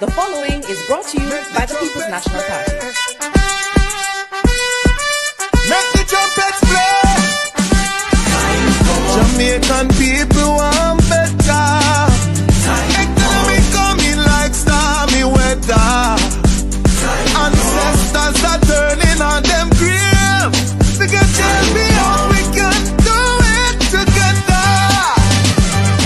The following is brought to you by the People's National Party. Make the trumpets play. Jamaican people want better. Economy coming like stormy weather. Ancestors are turning on them grave. To get champion, we can do it together.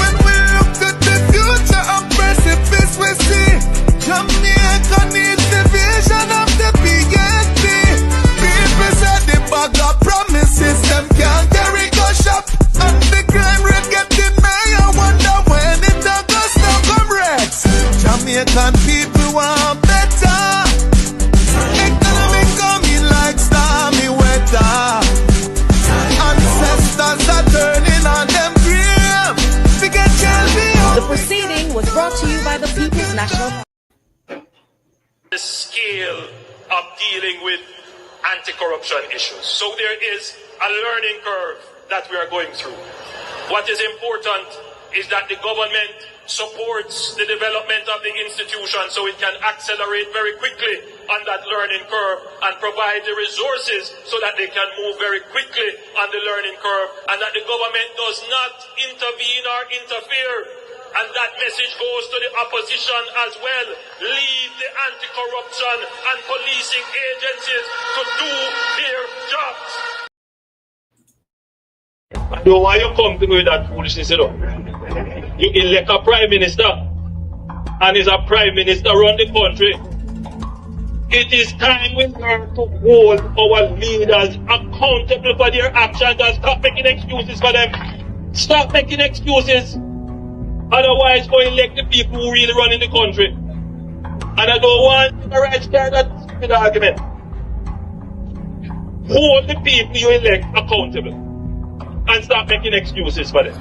When we look at the future of precipice, we see Jamaica needs the vision of the BNP. People said the bag of promises, them can't carry go shop. And the crime rate getting higher, wonder when it goes now, comrades. Jamaican people want better. Economy coming like stormy weather. Ancestors are turning on them grave. We get champion. The proceeding was brought to you by the People's National Party. The scale of dealing with anti-corruption issues. So there is a learning curve that we are going through. What is important is that the government supports the development of the institution so it can accelerate very quickly on that learning curve and provide the resources so that they can move very quickly on the learning curve, and that the government does not intervene or interfere. And that message goes to the opposition as well. Leave the anti-corruption and policing agencies to do their jobs. I don't want you come to me with that foolishness, you know. You elect a prime minister, and is a prime minister run the country. It is time we learn to hold our leaders accountable for their actions and stop making excuses for them. Stop making excuses. Otherwise, go elect the people who really run in the country. And I don't want the right side that stupid argument. Hold the people you elect accountable and stop making excuses for them.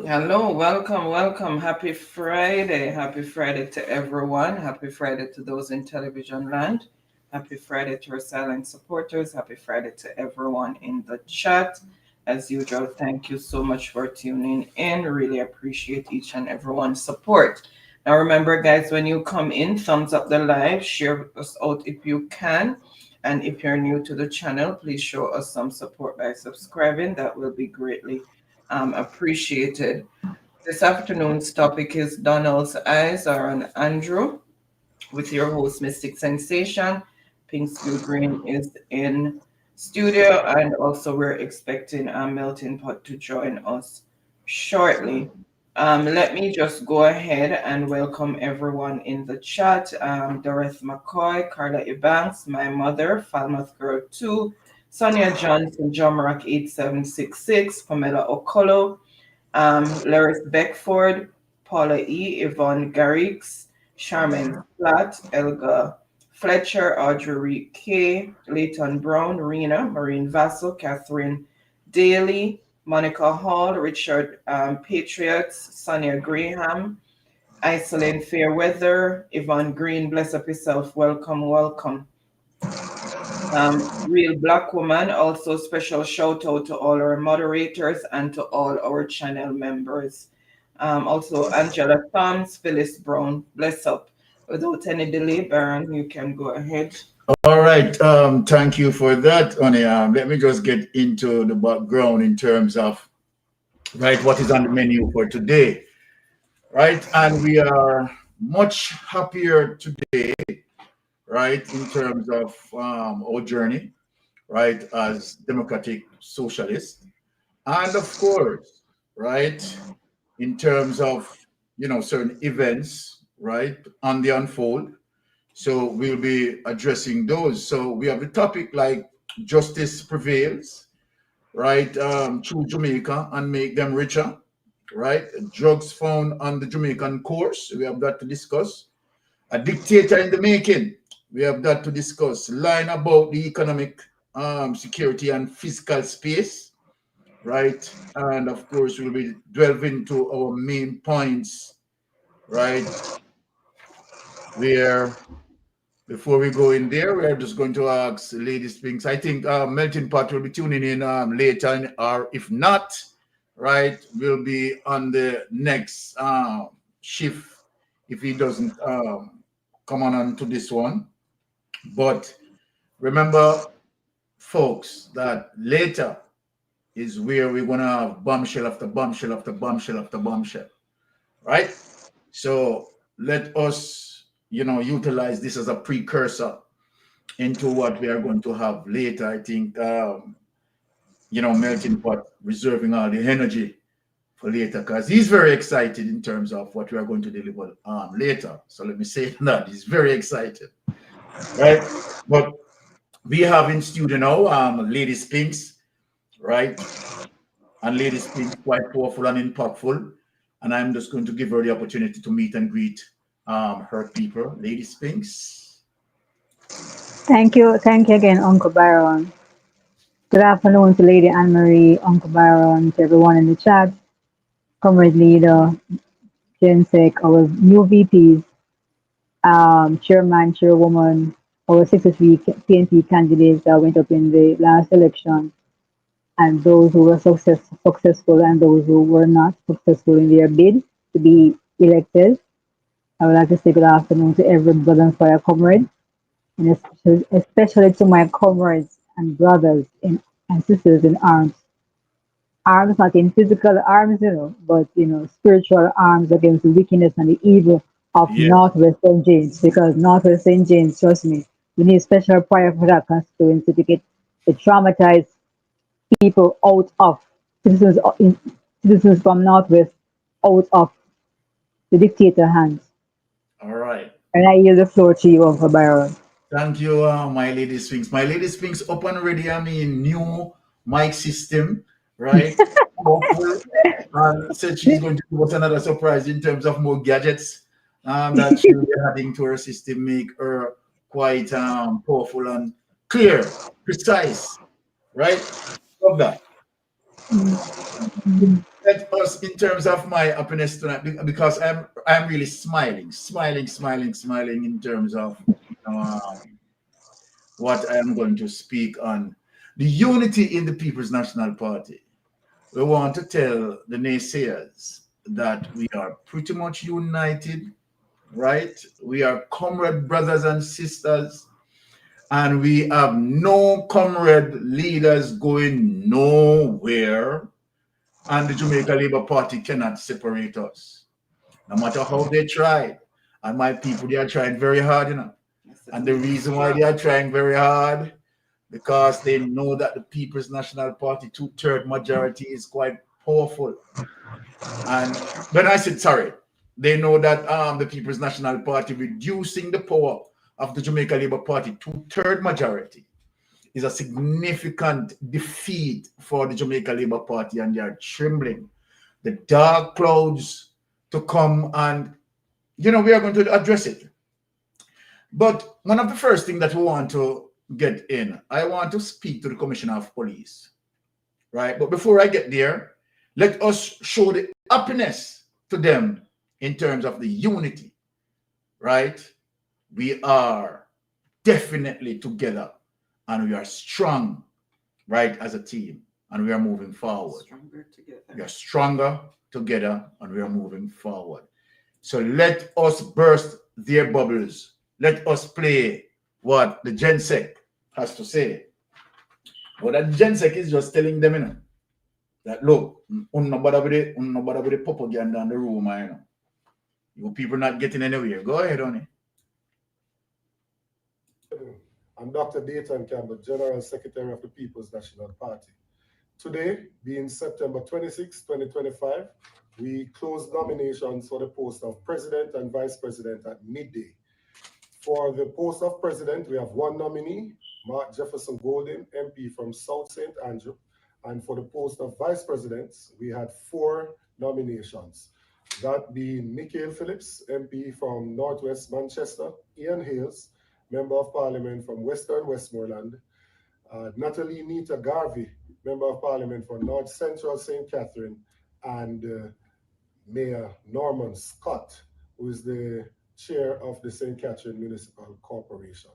Hello, welcome. Happy Friday. Happy Friday to everyone. Happy Friday to those in television land. Happy Friday to our silent supporters. Happy Friday to everyone in the chat. As usual, thank you so much for tuning in. Really appreciate each and everyone's support. Now remember, guys, when you come in, thumbs up the live, share us out if you can. And if you're new to the channel, please show us some support by subscribing. That will be greatly appreciated. This afternoon's topic is Donald's eyes are on Andrew, with your host, Mystic Sensation. Pink Blue Green is in studio, and also we're expecting Melting Pot to join us shortly. Let me just go ahead and welcome everyone in the chat. Dorothy McCoy, Carla Ebanks, my mother, Falmouth Girl 2, Sonia Johnson, John Rock 8766, Pamela Okolo, Laris Beckford, Paula E, Yvonne Garrix, Charmaine Platt, Elga Fletcher, Audrey K, Leighton Brown, Rena, Maureen Vassell, Catherine Daly, Monica Hall, Richard Patriots, Sonia Graham, Iselin Fairweather, Yvonne Green, bless up yourself, welcome. Real Black Woman, also special shout out to all our moderators and to all our channel members. Also Angela Thoms, Phyllis Brown, bless up. Without any delay, Baron, you can go ahead. All right, thank you for that, Oni. Let me just get into the background in terms of, right, what is on the menu for today, right? And we are much happier today, right, in terms of our journey, right, as democratic socialists. And of course, right, in terms of, you know, certain events, right, on the unfold. So we'll be addressing those. So we have the topic like justice prevails, right, through Jamaica and make them richer, right? Drugs found on the Jamaican coast, we have that to discuss. A dictator in the making, we have that to discuss. Line about the economic security and fiscal space, right? And of course, we'll be delving into our main points, right? Where, before we go in there, we're just going to ask Lady Spinks. I think Melting Pot will be tuning in later, or if not, right, will be on the next shift if he doesn't come on to this one. But remember, folks, that later is where we're gonna have bombshell after bombshell after bombshell after bombshell, right? So let us, utilize this as a precursor into what we are going to have later. I think, Melting Pot reserving all the energy for later because he's very excited in terms of what we are going to deliver later. So let me say that he's very excited, right? But we have in studio now Lady Spinks, right? And Lady Spinks quite powerful and impactful. And I'm just going to give her the opportunity to meet and greet her people. Lady Spinks. Thank you. Thank you again, Uncle Byron. Good afternoon to Lady Anne Marie, Uncle Byron, to everyone in the chat, Comrade Leader, Jensek, our new VPs, Chairman, Chairwoman, our 63 PNP candidates that went up in the last election, and those who were successful and those who were not successful in their bid to be elected. I would like to say good afternoon to every brother and fire comrade, and especially to my comrades and brothers and sisters in arms. Arms not in physical arms, but spiritual arms against the wickedness and the evil of Yes. Northwest St. James. Because Northwest St. James, trust me, we need special prayer for that constituency to get the traumatized people out of citizens citizens from Northwest out of the dictator hands. All right. And I yield the floor to you, Uncle Byron. Thank you, my Lady Spinks. My Lady Spinks up and ready. I mean, new mic system, right? Powerful. And said she's going to give us another surprise in terms of more gadgets that she'll be adding to her system, make her quite powerful and clear, precise, right? Love that. Let us, in terms of my happiness tonight, because I'm really smiling in terms of what I am going to speak on the unity in the People's National Party. We want to tell the naysayers that we are pretty much united, right? We are comrade brothers and sisters, and we have no comrade leaders going nowhere, and the Jamaica Labour Party cannot separate us, no matter how they try. And my people, they are trying very hard, And the reason why they are trying very hard, because they know that the People's National Party 2/3 majority is quite powerful. And when I said sorry, they know that the People's National Party reducing the power of the Jamaica Labour Party 2/3 majority is a significant defeat for the Jamaica Labour Party, and they are trembling. The dark clouds to come, and we are going to address it. But one of the first things that we want to get in, I want to speak to the Commissioner of Police, right? But before I get there, let us show the happiness to them in terms of the unity, right? We are definitely together, and we are strong, right, as a team, and we are moving forward. We are stronger together, and we are moving forward. So let us burst their bubbles. Let us play what the Gensec has to say. What that Gensec is just telling them, that look, nobody with the propaganda in the room, You people not getting anywhere. Go ahead, honey. I'm Dr. Dayton Campbell, General Secretary of the People's National Party. Today, being September 26, 2025, we closed nominations for the post of President and Vice President at midday. For the post of President, we have one nominee, Mark Jefferson Golden, MP from South St. Andrew. And for the post of Vice President, we had 4 nominations. That being Michael Phillips, MP from Northwest Manchester, Ian Hales, Member of Parliament from Western Westmoreland, Natalie Nita Garvey, Member of Parliament for North Central St. Catherine, and Mayor Norman Scott, who is the Chair of the St. Catherine Municipal Corporation.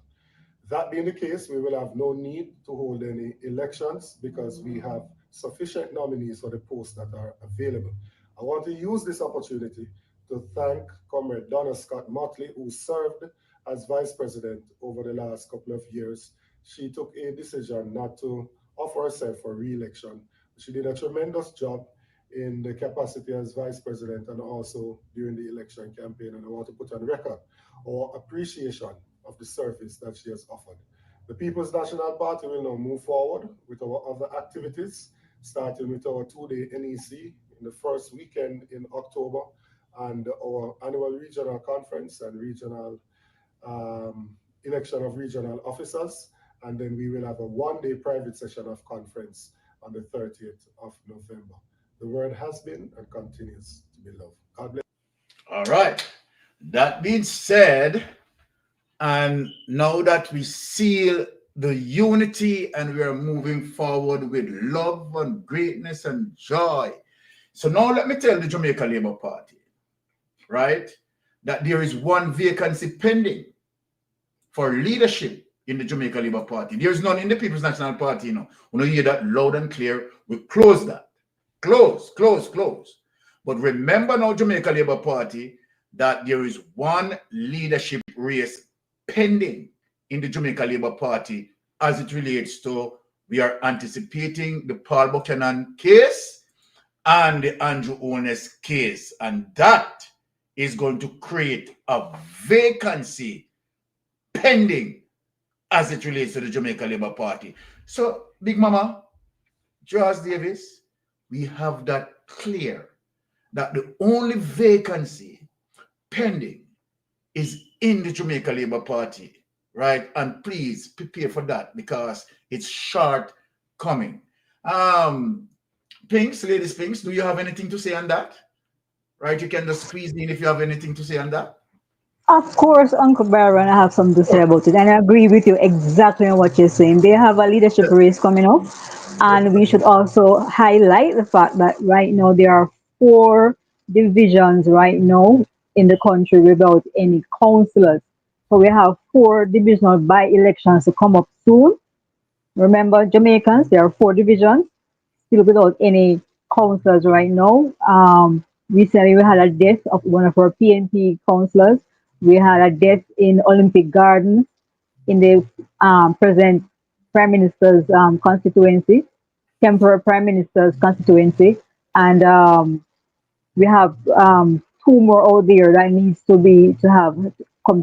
That being the case, we will have no need to hold any elections because we have sufficient nominees for the posts that are available. I want to use this opportunity to thank Comrade Donna Scott Motley, who served as Vice President over the last couple of years. She took a decision not to offer herself for re-election. She did a tremendous job in the capacity as Vice President and also during the election campaign, and I want to put on record our appreciation of the service that she has offered. The People's National Party will now move forward with our other activities, starting with our two-day NEC in the first weekend in October, and our annual regional conference and regional election of regional officers. And then we will have a one-day private session of conference on the 30th of November. The word has been and continues to be loved. God bless. All right. That being said, and now that we seal the unity and we are moving forward with love and greatness and joy. So now let me tell the Jamaica Labour Party, right, that there is one vacancy pending for leadership in the Jamaica Labour Party. There's none in the People's National Party, you know. When you hear that loud and clear, we close that. Close. But remember now, Jamaica Labour Party, that there is one leadership race pending in the Jamaica Labour Party as it relates to, we are anticipating the Paul Buchanan case and the Andrew Ones case. And that is going to create a vacancy pending as it relates to the Jamaica Labour Party. So, Big Mama, Charles Davis, we have that clear, that the only vacancy pending is in the Jamaica Labour Party, right? And please prepare for that because it's short coming. Pinks, Ladies Pinks, do you have anything to say on that? Right, you can just squeeze in if you have anything to say on that. Of course, Uncle Byron, I have something to say about it, and I agree with you exactly on what you're saying. They have a leadership race coming up, and we should also highlight the fact that right now there are 4 divisions right now in the country without any councillors. So we have 4 divisional by-elections to come up soon. Remember, Jamaicans, there are 4 divisions still without any councillors right now. Recently, we had a death of one of our PNP councillors. We had a death in Olympic Gardens in the present Prime Minister's constituency, temporary Prime Minister's constituency. And we have 2 more out there that needs to have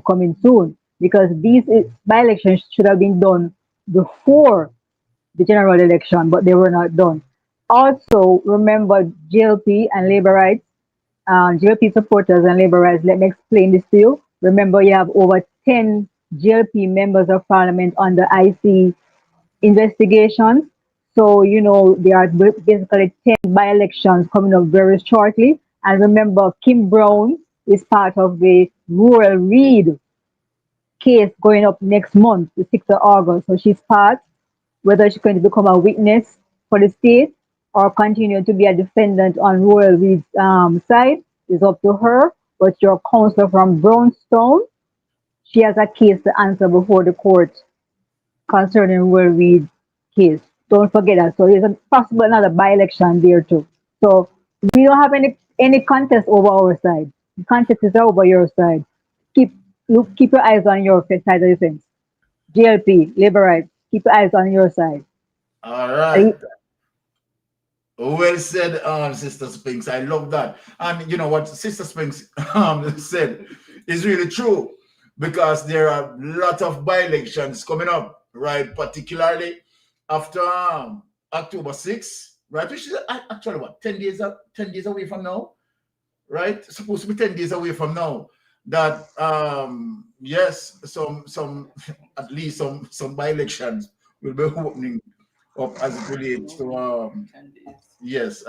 coming soon, because these by-elections should have been done before the general election, but they were not done. Also, remember GLP and labor rights, GLP supporters and labor rights. Let me explain this to you. Remember, you have over 10 GLP members of parliament under IC investigation. So, you know, there are basically 10 by-elections coming up very shortly. And remember, Kim Brown is part of the Rural Reed case going up next month, the 6th of August. So she's part, whether she's going to become a witness for the state or continue to be a defendant on Rural Reed's side is up to her. But your counselor from Brownstone, she has a case to answer before the court concerning Rural Reed case. Don't forget that. So there's a possible another by-election there too. So we don't have any contest over our side. The contest is over your side. Keep your eyes on your side of the fence. GLP, labor rights, keep your eyes on your side. All right. Well said, Sister Spinks. I love that. And you know what Sister Spinks said is really true, because there are a lot of by-elections coming up, right? Particularly after October 6th, right? Which is actually what, 10 days away from now, right? Supposed to be 10 days away from now. That yes, some at least some by-elections will be opening up as it relates to yes,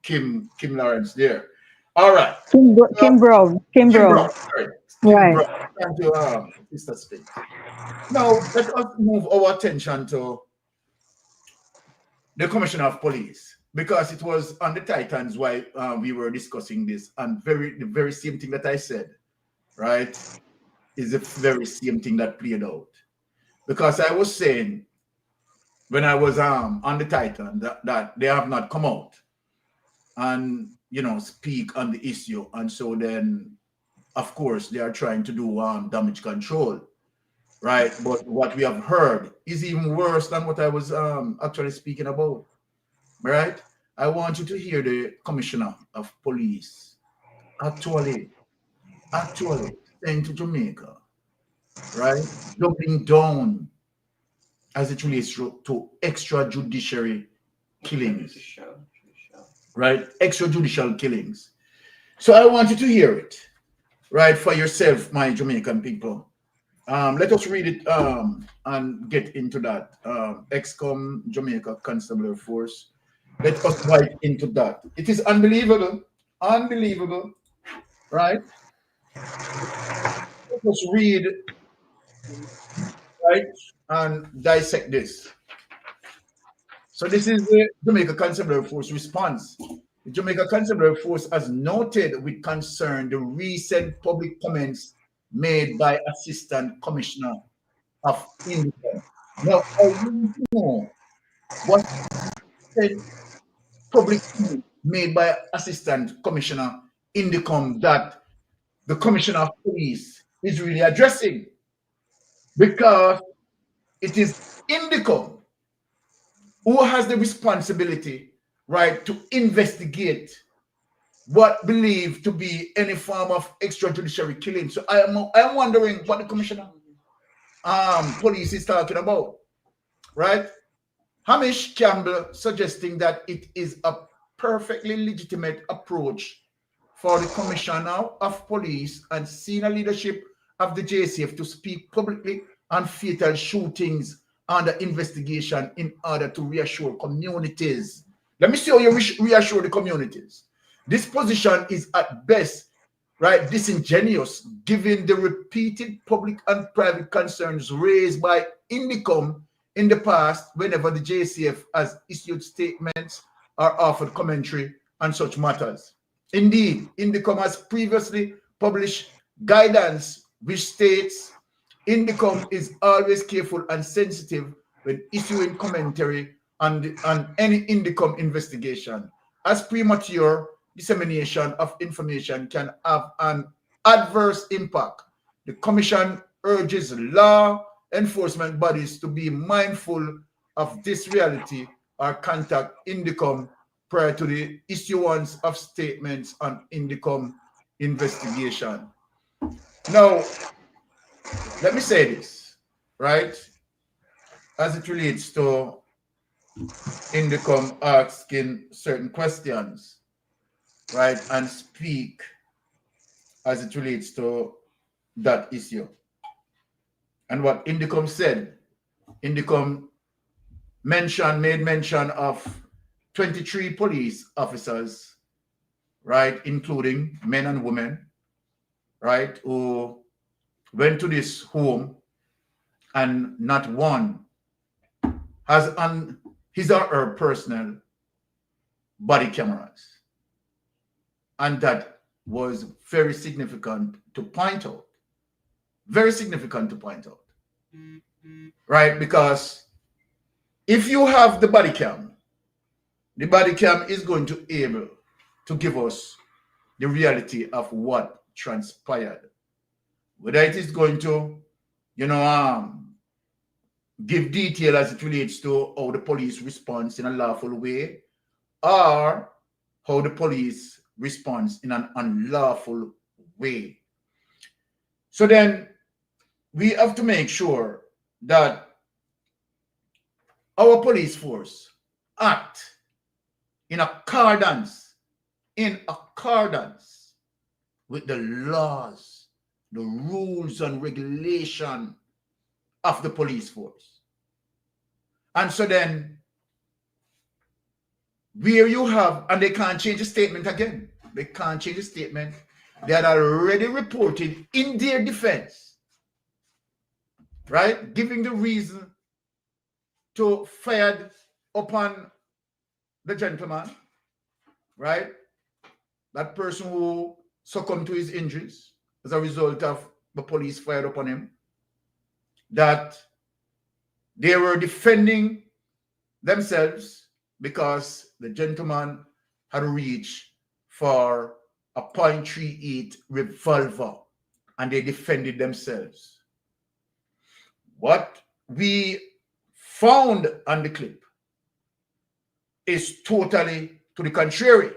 Kim Lawrence there. All right. Kim Brown. Sorry. Right. Brown. Thank you, Mr. Spink. Now let us move our attention to the Commissioner of Police, because it was on the Titans why we were discussing this, and the very same thing that I said, right, is the very same thing that played out. Because I was saying when I was on the Titan that they have not come out and speak on the issue, and so then of course they are trying to do damage control, right? But what we have heard is even worse than what I was actually speaking about, right? I want you to hear the Commissioner of Police actually sent to Jamaica, right? Doubling down as it relates to extrajudiciary killings, right? Extrajudicial killings. So I want you to hear it, right, for yourself, my Jamaican people. Let us read it and get into that. XCOM Jamaica Constabulary Force. Let us dive into that. It is unbelievable, right? Let us read, right, and dissect this. So this is the Jamaica Constabulary Force response. The Jamaica Constabulary Force has noted with concern the recent public comments made by Assistant Commissioner of Indicom. Now, I want to know what public comments made by Assistant Commissioner Indicom that the Commissioner of Police is really addressing, because it is Indicom who has the responsibility, right, to investigate what believed to be any form of extrajudiciary killing. So I'm wondering what the Commissioner Police is talking about, right? Hamish Campbell suggesting that it is a perfectly legitimate approach for the Commissioner of Police and senior leadership of the JCF to speak publicly on fatal shootings under investigation in order to reassure communities. Let me see how you reassure the communities. This position is at best, right, disingenuous, given the repeated public and private concerns raised by Indicom in the past whenever the JCF has issued statements or offered commentary on such matters. Indeed, Indicom has previously published guidance which states Indicom is always careful and sensitive when issuing commentary on any Indicom investigation, as premature dissemination of information can have an adverse impact. The Commission urges law enforcement bodies to be mindful of this reality or contact Indicom prior to the issuance of statements on Indicom investigation. Now, let me say this, right, as it relates to Indicom asking certain questions, right, and speak as it relates to that issue. And what Indicom said, Indicom made mention of 23 police officers, right, including men and women, right, who went to this home, and not one has on his or her personal body cameras. And that was very significant to point out. Very significant to point out. Right? Because if you have the body cam is going to be able to give us the reality of what transpired. Whether it is going to, give detail as it relates to how the police responds in a lawful way, or how the police responds in an unlawful way. So then we have to make sure that our police force act in accordance with the laws, the rules and regulation of the police force. And so then, where you have, and they can't change the statement again. They can't change the statement. They had already reported in their defense, right, giving the reason to fire upon the gentleman, right, that person who succumbed to his injuries as a result of the police fired upon him, that they were defending themselves because the gentleman had reached for a .38 revolver and they defended themselves. What we found on the clip is totally to the contrary.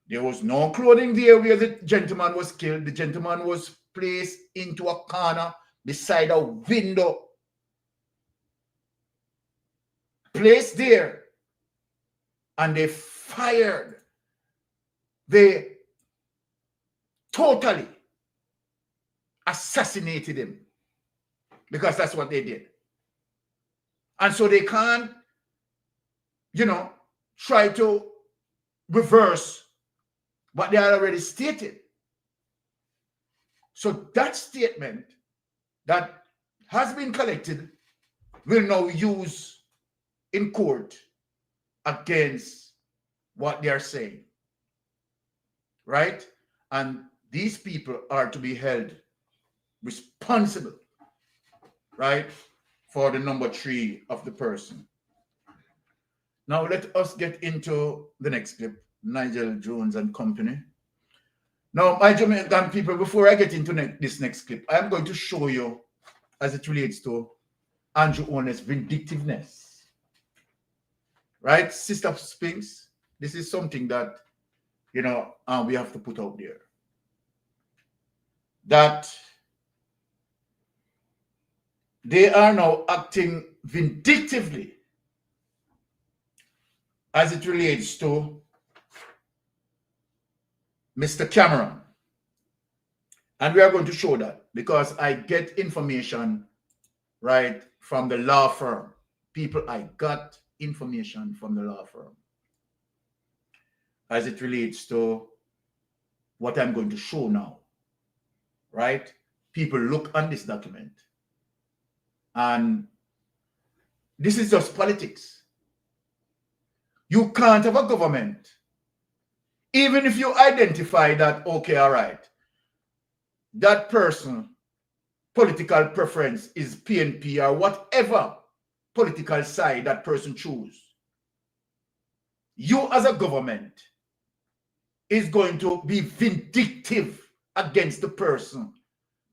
There was no clothing there where the gentleman was killed. The gentleman was placed into a corner beside a window. Placed there. And they fired. They totally assassinated him. Because that's what they did. And so they can't, try to reverse what they had already stated. So that statement that has been collected will now use in court against what they are saying. Right? And these people are to be held responsible, right, for the number 3 of the person. Now let us get into the next clip. Nigel Jones and company. Now, my Jamaican people, before I get into this next clip, I'm going to show you, as it relates to Andrew Owen's vindictiveness. Right, Sister Spinks? This is something that, we have to put out there. That they are now acting vindictively as it relates to Mr. Cameron. And we are going to show that because I get information, right, from the law firm. People, I got information from the law firm as it relates to what I'm going to show now, right? People look on this document and this is just politics. You can't have a government, even if you identify that, okay, all right, that person, political preference is PNP or whatever political side that person choose. You as a government is going to be vindictive against the person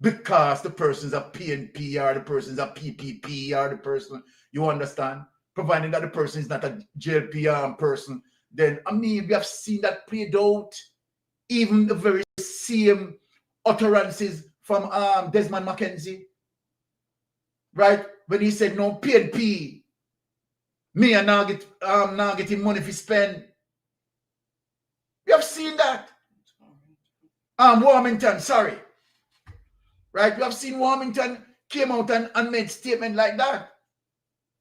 because the person's a PNP or the person's a PPP or the person, you understand? Providing that the person is not a JLP person, then, we have seen that played out. Even the very same utterances from Desmond McKenzie, right? When he said, no, PNP, me and now getting money for spend. We have seen that. Warmington, sorry. Right? We have seen Warmington came out and made statement like that.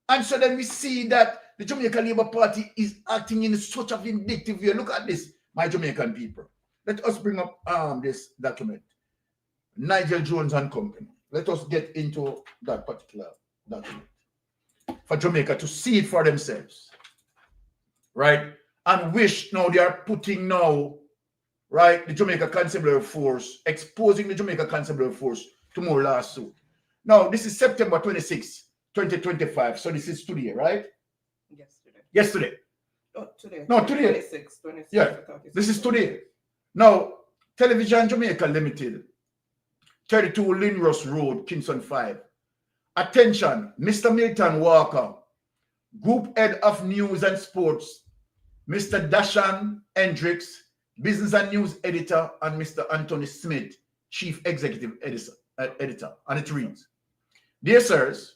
And so then we see that the Jamaican Labour Party is acting in such a vindictive way. Look at this, my Jamaican people. Let us bring up this document. Nigel Jones and company. Let us get into that particular document for Jamaica to see it for themselves. Right? And wish now they are putting now, right, the Jamaica Constabulary Force, exposing the Jamaica Constabulary Force to more lawsuit. Now, this is September 26, 2025. So this is today, right? Yesterday. Oh, today. No, today. 26. Yeah, this is today. Now, Television Jamaica Limited, 32 Lindros Road, Kingston 5. Attention, Mr. Milton Walker, Group Head of News and Sports, Mr. Dashan Hendricks, Business and News Editor, and Mr. Anthony Smith, Chief Executive Editor. And it reads, dear sirs,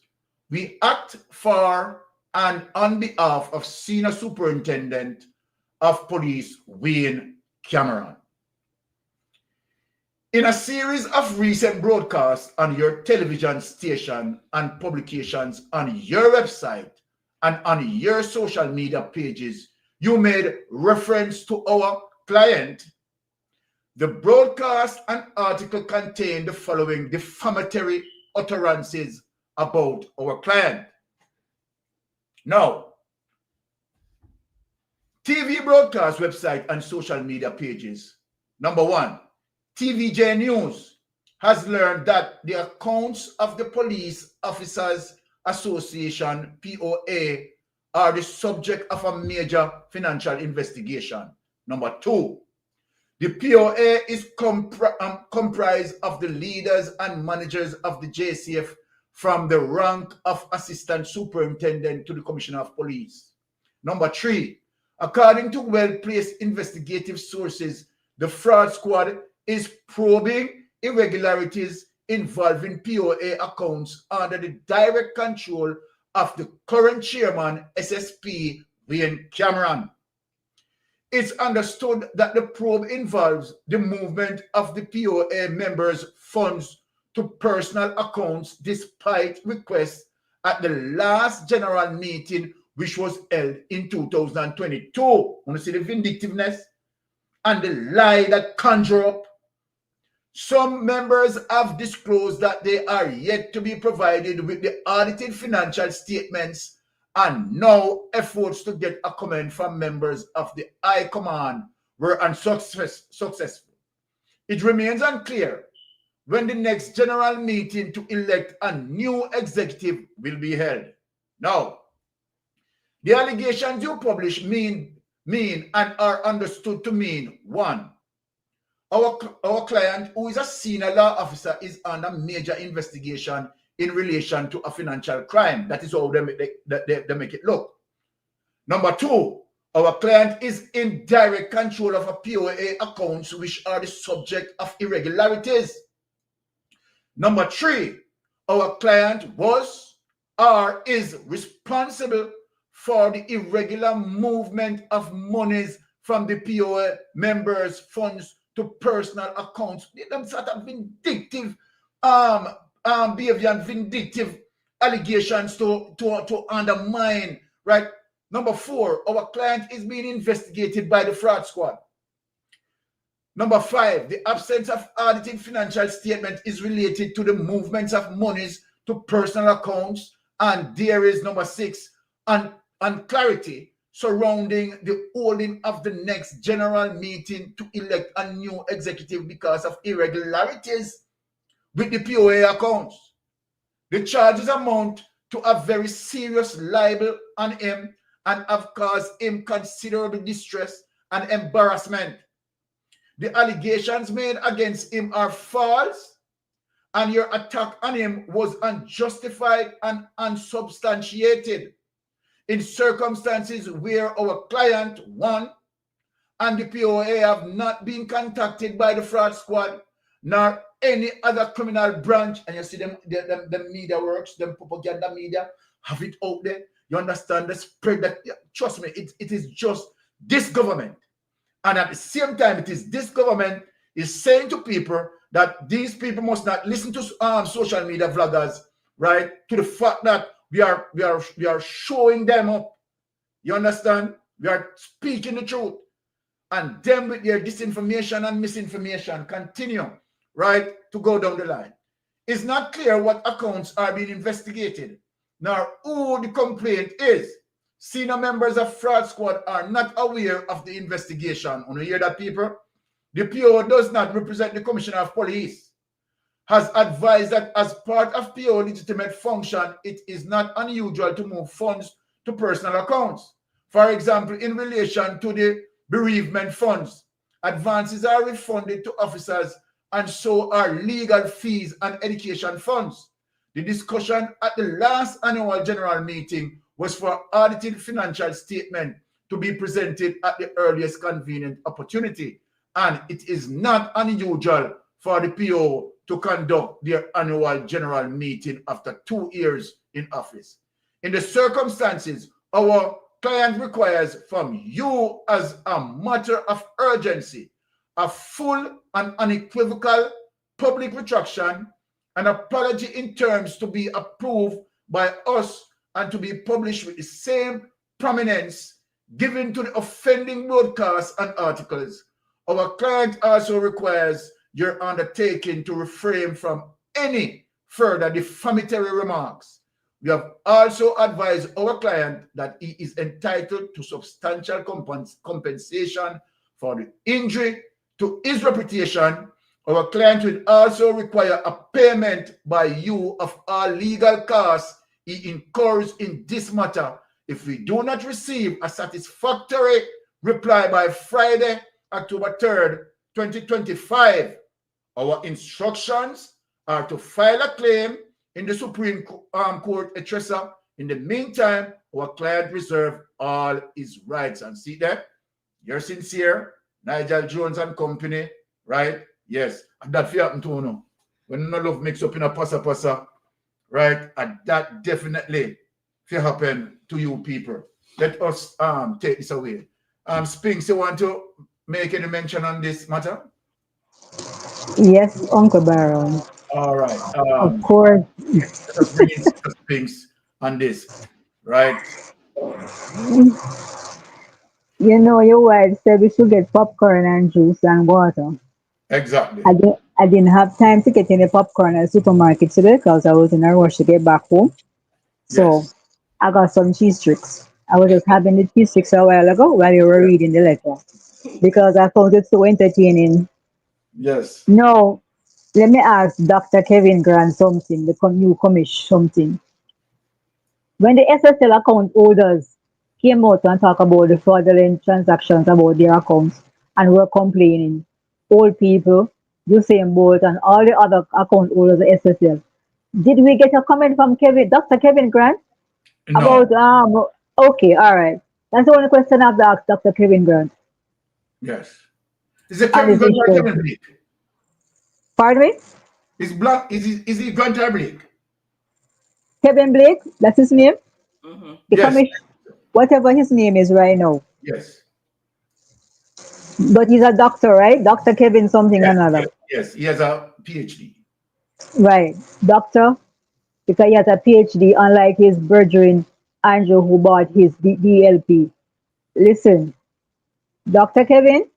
we act for and on behalf of Senior Superintendent of Police Wayne Cameron. In a series of recent broadcasts on your television station and publications on your website and on your social media pages, you made reference to our client. The broadcast and article contained the following defamatory utterances about our client. Now, TV broadcast website and social media pages. Number 1, TVJ News has learned that the accounts of the Police Officers Association, POA, are the subject of a major financial investigation. Number 2, the POA is comprised of the leaders and managers of the JCF from the rank of Assistant Superintendent to the Commissioner of Police. Number 3, according to well-placed investigative sources, the fraud squad is probing irregularities involving POA accounts under the direct control of the current chairman, SSP Dayton Campbell. It's understood that the probe involves the movement of the POA members' funds to personal accounts despite requests at the last general meeting, which was held in 2022. Want to see the vindictiveness and the lie that conjure up? Some members have disclosed that they are yet to be provided with the audited financial statements, and now efforts to get a comment from members of the High Command were unsuccessful. It remains unclear when the next general meeting to elect a new executive will be held. Now, the allegations you publish mean and are understood to mean: 1, our client, who is a senior law officer, is under major investigation in relation to a financial crime. That is how they make it look. Number 2, our client is in direct control of a POA accounts which are the subject of irregularities. Number 3, our client was or is responsible for the irregular movement of monies from the POA members' funds to personal accounts. Them sort of vindictive behavior and vindictive allegations to undermine, right? Number 4, our client is being investigated by the fraud squad. Number 5, the absence of audited financial statement is related to the movements of monies to personal accounts, and there is, number 6, unclarity surrounding the holding of the next general meeting to elect a new executive because of irregularities with the POA accounts. The charges amount to a very serious libel on him and have caused him considerable distress and embarrassment. The allegations made against him are false, and your attack on him was unjustified and unsubstantiated in circumstances where our client, 1, and the POA have not been contacted by the fraud squad nor any other criminal branch. And you see them, the media works, them propaganda media have it out there. You understand the spread that, trust me, it is just this government. And at the same time, it is this government is saying to people that these people must not listen to social media vloggers, right? To the fact that we are showing them up. You understand? We are speaking the truth. And them with their disinformation and misinformation continue, right, to go down the line. It's not clear what accounts are being investigated, nor who the complaint is. Senior members of fraud squad are not aware of the investigation. Want to hear that, people? The PO does not represent the Commissioner of Police. Has advised that as part of PO legitimate function, it is not unusual to move funds to personal accounts. For example, in relation to the bereavement funds, advances are refunded to officers, and so are legal fees and education funds. The discussion at the last annual general meeting was for audited financial statement to be presented at the earliest convenient opportunity, and it is not unusual for the PO to conduct their annual general meeting after 2 years in office. In the circumstances, our client requires from you, as a matter of urgency, a full and unequivocal public retraction, an apology in terms to be approved by us and to be published with the same prominence given to the offending broadcasts and articles. Our client also requires your undertaking to refrain from any further defamatory remarks. We have also advised our client that he is entitled to substantial compensation for the injury to his reputation. Our client will also require a payment by you of all legal costs he incurs in this matter, If we do not receive a satisfactory reply by Friday, October 3rd, 2025, our instructions are to file a claim in the Supreme Court, etc. In the meantime, our client reserve all his rights. And see that? You're sincere, Nigel Jones and company, right? Yes. And that fear happen to you. When no love mix up in a pasa, right? And that definitely fear happen to you people. Let us take this away. Spinks, you want to make any mention on this matter? Yes, Uncle Baron. All right. Of course. Let us bring in Spinks on this, right? You know, your wife said we should get popcorn and juice and water. Exactly. I didn't have time to get any popcorn at the supermarket today because I was in a rush to get back home. So Yes. I got some cheese tricks. I was just having the cheese tricks a while ago while you were Yes. reading the letter because I found it so entertaining. Yes. No, let me ask Dr. Kevin Grant something, the new commission something. When the SSL account holders came out and talk about the fraudulent transactions about their accounts and were complaining, old people, Usain Bolt, and all the other account holders of SSL, did we get a comment from Dr. Kevin Grant about No. okay, all right. That's the only question I've asked Dr. Kevin Grant Yes. Is it on Kevin this Grant or issue. Kevin Blake? Pardon me? Is black? Is he Grant or Blake? Kevin Blake, that's his name? The Yes. commission, whatever his name is right now. Yes. But he's a doctor, right? Dr. Kevin something Yes. Yes. another. Yes. He has a PhD. Right. Doctor, because he has a PhD, unlike his brethren, Andrew, who bought his DLP. Listen, Dr. Kevin,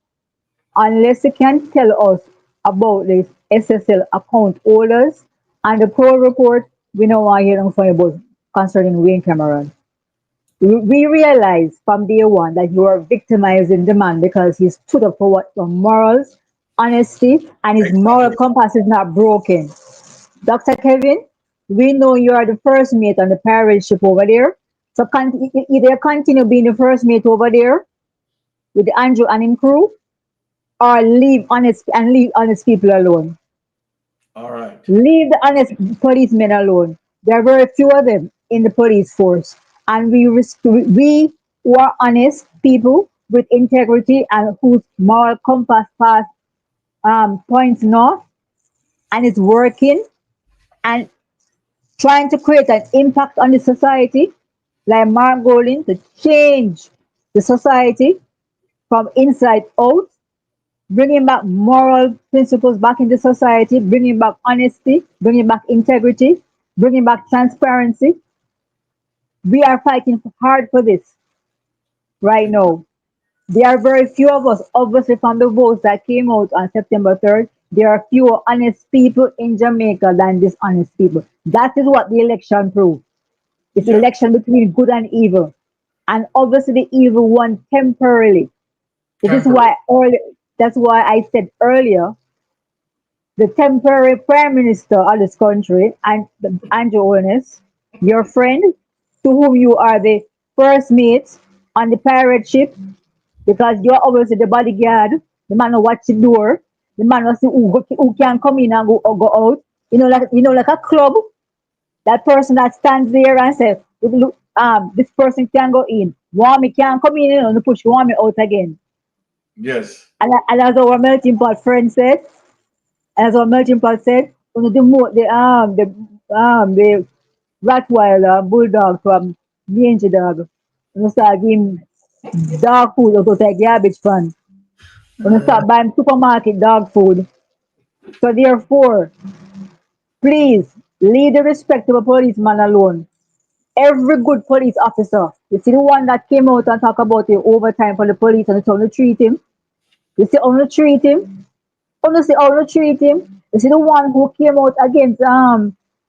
unless you can tell us about this SSL account holders and the pro report, we don't want to hear anything about concerning Wayne Cameron. We realize from day one that you are victimizing the man because he stood up for what for morals, honesty, and his moral Exactly. compass is not broken. Dr. Kevin, we know you are the first mate on the pirate ship over there. So either continue being the first mate over there with Andrew and him crew, or leave honest people alone. All right. Leave the honest policemen alone. There are very few of them in the police force, and we who are honest people with integrity and whose moral compass path points north and is working and trying to create an impact on the society, like Mark Golding, to change the society from inside out, bringing back moral principles back into society, bringing back honesty, bringing back integrity, bringing back transparency. We are fighting hard for this right now. There are very few of us, obviously, from the votes that came out on September 3rd. There are fewer honest people in Jamaica than dishonest people. That is what the election proved. It's Yeah. election between good and evil. And obviously the evil won temporarily. This is Temporary. why early, that's why I said earlier, the temporary prime minister of this country, and Andrew Ernest, your friend, to whom you are the first mate on the pirate ship, because you're obviously the bodyguard, the man who watch the door, the man who see who can come in and go or go out. Like a club. That person that stands there and says, "Look, this person can go in. Want me can come in and push want me out again." Yes. And as our melting pot friend said, as our melting pot said, the Rottweiler bulldog from Danger Dog, you start giving dog food out of the garbage can. When you start buying supermarket dog food. So therefore, please leave the respectable policeman alone. Every good police officer, you see the one that came out and talk about the overtime for the police and how to treat him. You see how to treat him. Honestly, how to treat him. You see the one who came out against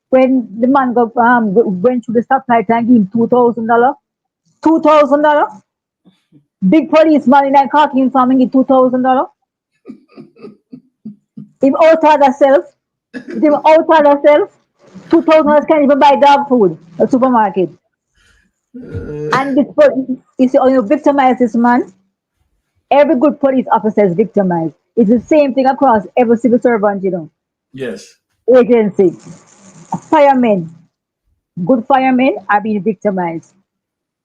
when the man went through the stoplight and gave him $2,000. $2,000. Big policeman in that Carking farm and give $2,000. Him out of herself. Him out of herself. $2,000 can't even buy dog food at supermarket. And And this you see, when you victimize this man, every good police officer is victimized. It's the same thing across every civil servant, Yes. agency. Firemen, good firemen are being victimized.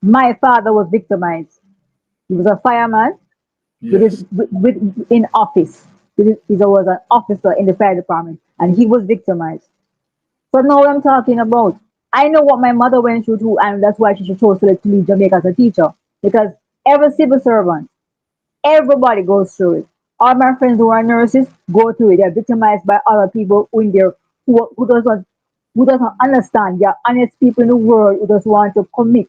My father was victimized. He was a fireman Yes. in office. He was an officer in the fire department, and he was victimized. So now what I'm talking about, I know what my mother went through too, and that's why she chose to leave Jamaica as a teacher. Because every civil servant, everybody goes through it. All my friends who are nurses go through it. They're victimized by other people who doesn't understand. They're honest people in the world who just want to commit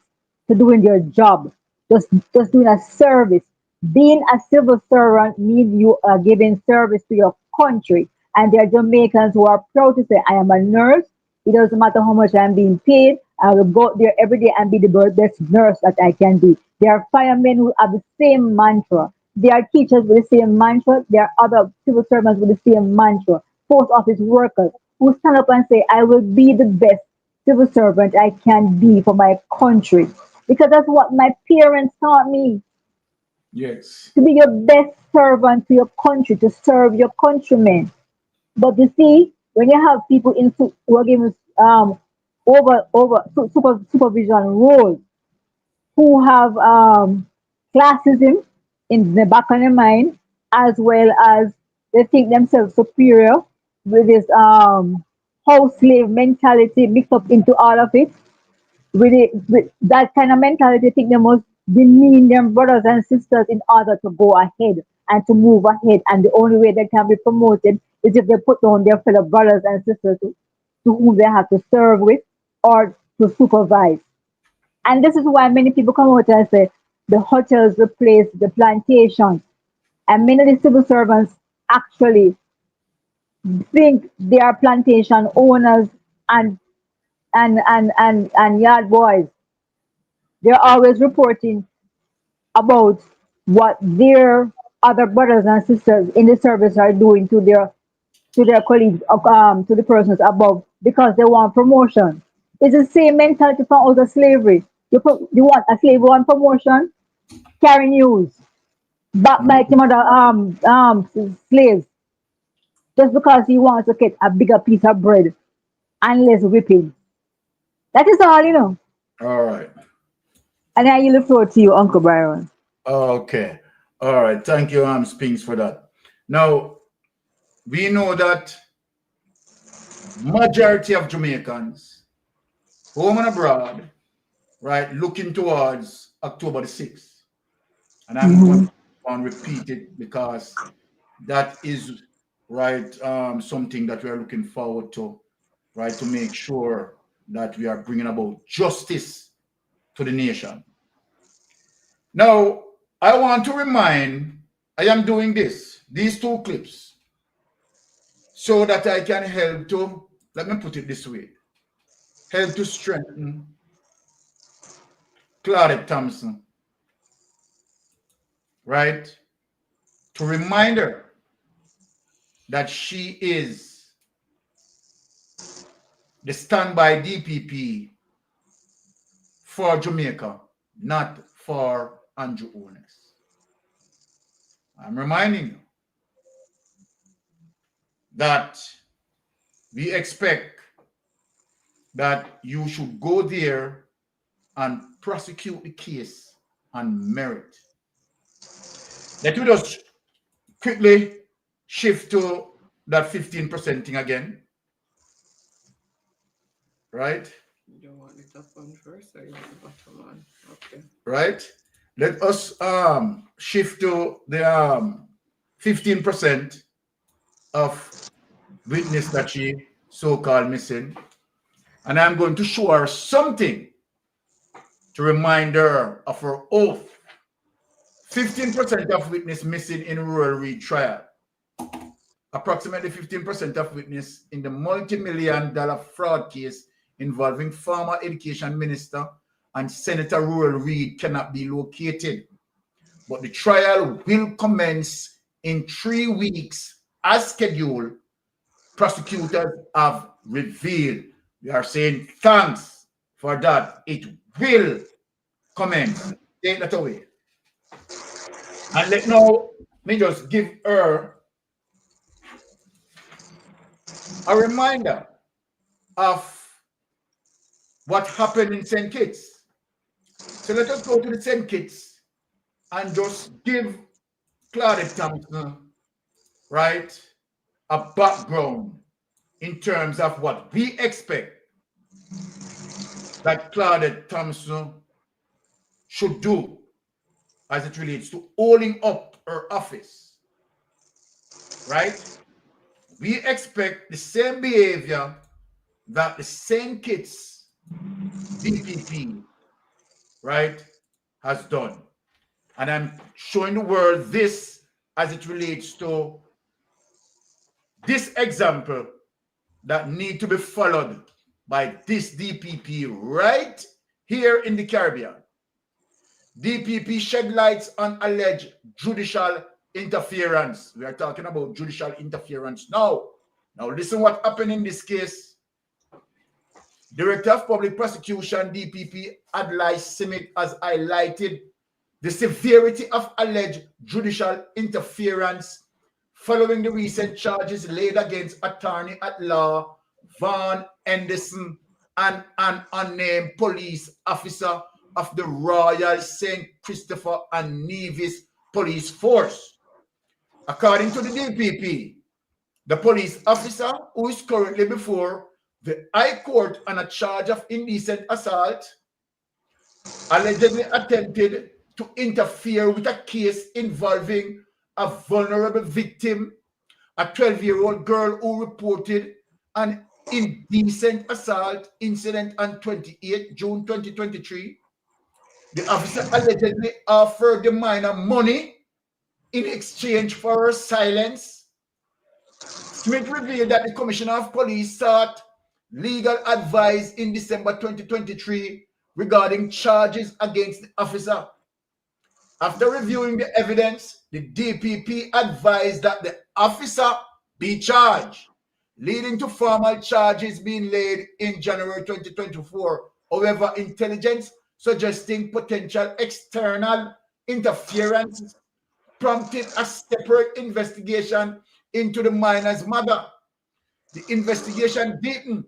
to doing their job, just doing a service. Being a civil servant means you are giving service to your country. And there are Jamaicans who are proud to say, I am a nurse. It doesn't matter how much I'm being paid. I will go there every day and be the best nurse that I can be. There are firemen who have the same mantra. There are teachers with the same mantra. There are other civil servants with the same mantra. Post office workers who stand up and say, I will be the best civil servant I can be for my country. Because that's what my parents taught me, Yes. to be your best servant to your country, to serve your countrymen. But you see, when you have people who are given supervision roles, who have classism in the back of their mind, as well as they think themselves superior with this house slave mentality mixed up into all of it. With that kind of mentality, I think they must demean their brothers and sisters in order to go ahead and to move ahead. And the only way they can be promoted is if they put down their fellow brothers and sisters to whom they have to serve with or to supervise. And this is why many people come out and say the hotels replace the plantations. And many of the civil servants actually think they are plantation owners and and yard boys. They're always reporting about what their other brothers and sisters in the service are doing to their colleagues, to the persons above because they want promotion. It's the same mentality from out of slavery. You want a slave want promotion, carry news, backbiting other slaves just because he wants to get a bigger piece of bread and less whipping. That is all. All right. And I yield the floor to you, Uncle Byron. Okay. All right. Thank you, Spinks, for that. Now, we know that majority of Jamaicans, home and abroad, right, looking towards October the 6th. And I'm going to repeat it because that is, right, something that we are looking forward to, right, to make sure that we are bringing about justice to the nation. Now, I want to remind, I am doing these two clips, so that I can help to, let me put it this way, help to strengthen Claudette Thompson, right? To remind her that she is the standby DPP for Jamaica, not for Andrew Owners. I'm reminding you that we expect that you should go there and prosecute the case on merit. Let me just quickly shift to that 15% thing again. Right? You want the top one first or you want the bottom one? Okay. Right? Let us shift to the 15% of witness that she so-called missing. And I'm going to show her something to remind her of her oath. 15% of witness missing in rural retrial. Approximately 15% of witness in the multi-million-dollar fraud case involving former education minister and Senator Rural Reid cannot be located. But the trial will commence in 3 weeks as scheduled. Prosecutors have revealed. We are saying thanks for that. It will comments. Take that away. And let now me just give her a reminder of what happened in St. Kitts. So let us go to the St. Kitts and just give Claudette Thompson, right, a background in terms of what we expect that Claudette Thompson should do as it relates to holding up her office, right? We expect the same behavior that the St. Kitts DPP, right, has done. And I'm showing the world this as it relates to this example that need to be followed by this DPP right here in the Caribbean. DPP shed lights on alleged judicial interference. We are talking about judicial interference now. Now listen what happened in this case. Director of Public Prosecution, DPP, Adlai Simit, has highlighted the severity of alleged judicial interference following the recent charges laid against attorney at law Van Henderson and an unnamed police officer of the Royal St. Christopher and Nevis Police Force. According to the DPP, the police officer, who is currently before the High Court on a charge of indecent assault, allegedly attempted to interfere with a case involving a vulnerable victim, a 12-year-old girl who reported an indecent assault incident on 28 June 2023. The officer allegedly offered the minor money in exchange for her silence. Smith revealed that the Commissioner of Police sought legal advice in December 2023 regarding charges against the officer. After reviewing the evidence, the DPP advised that the officer be charged, leading to formal charges being laid in January 2024. However, intelligence suggesting potential external interference prompted a separate investigation into the minor's mother. The investigation deepened,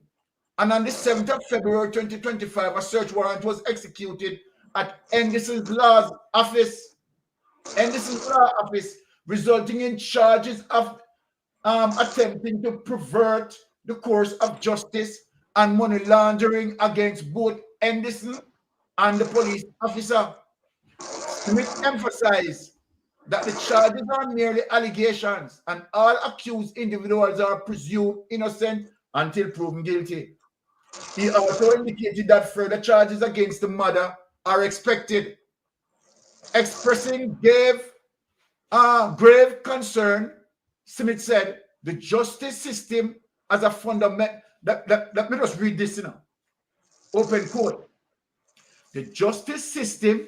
and on the 7th of February 2025, a search warrant was executed at Henderson's Law Office, resulting in charges of attempting to pervert the course of justice and money laundering against both Henderson and the police officer. Smith emphasized that the charges are merely allegations and all accused individuals are presumed innocent until proven guilty. He also indicated that further charges against the mother are expected. Expressing grave concern, Smith said, the justice system as a fundamental, let me just read this, open quote. The justice system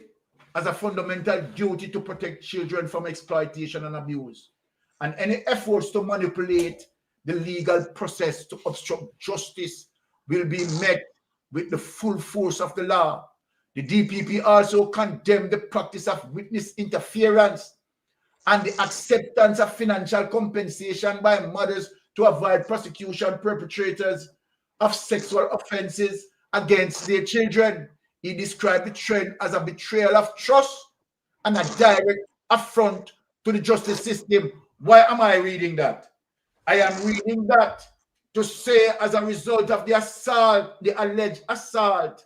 has a fundamental duty to protect children from exploitation and abuse, and any efforts to manipulate the legal process to obstruct justice will be met with the full force of the law. The DPP also condemned the practice of witness interference and the acceptance of financial compensation by mothers to avoid prosecution perpetrators of sexual offenses against their children. He described the trend as a betrayal of trust and a direct affront to the justice system. Why am I reading that? I am reading that to say, as a result of the assault, the alleged assault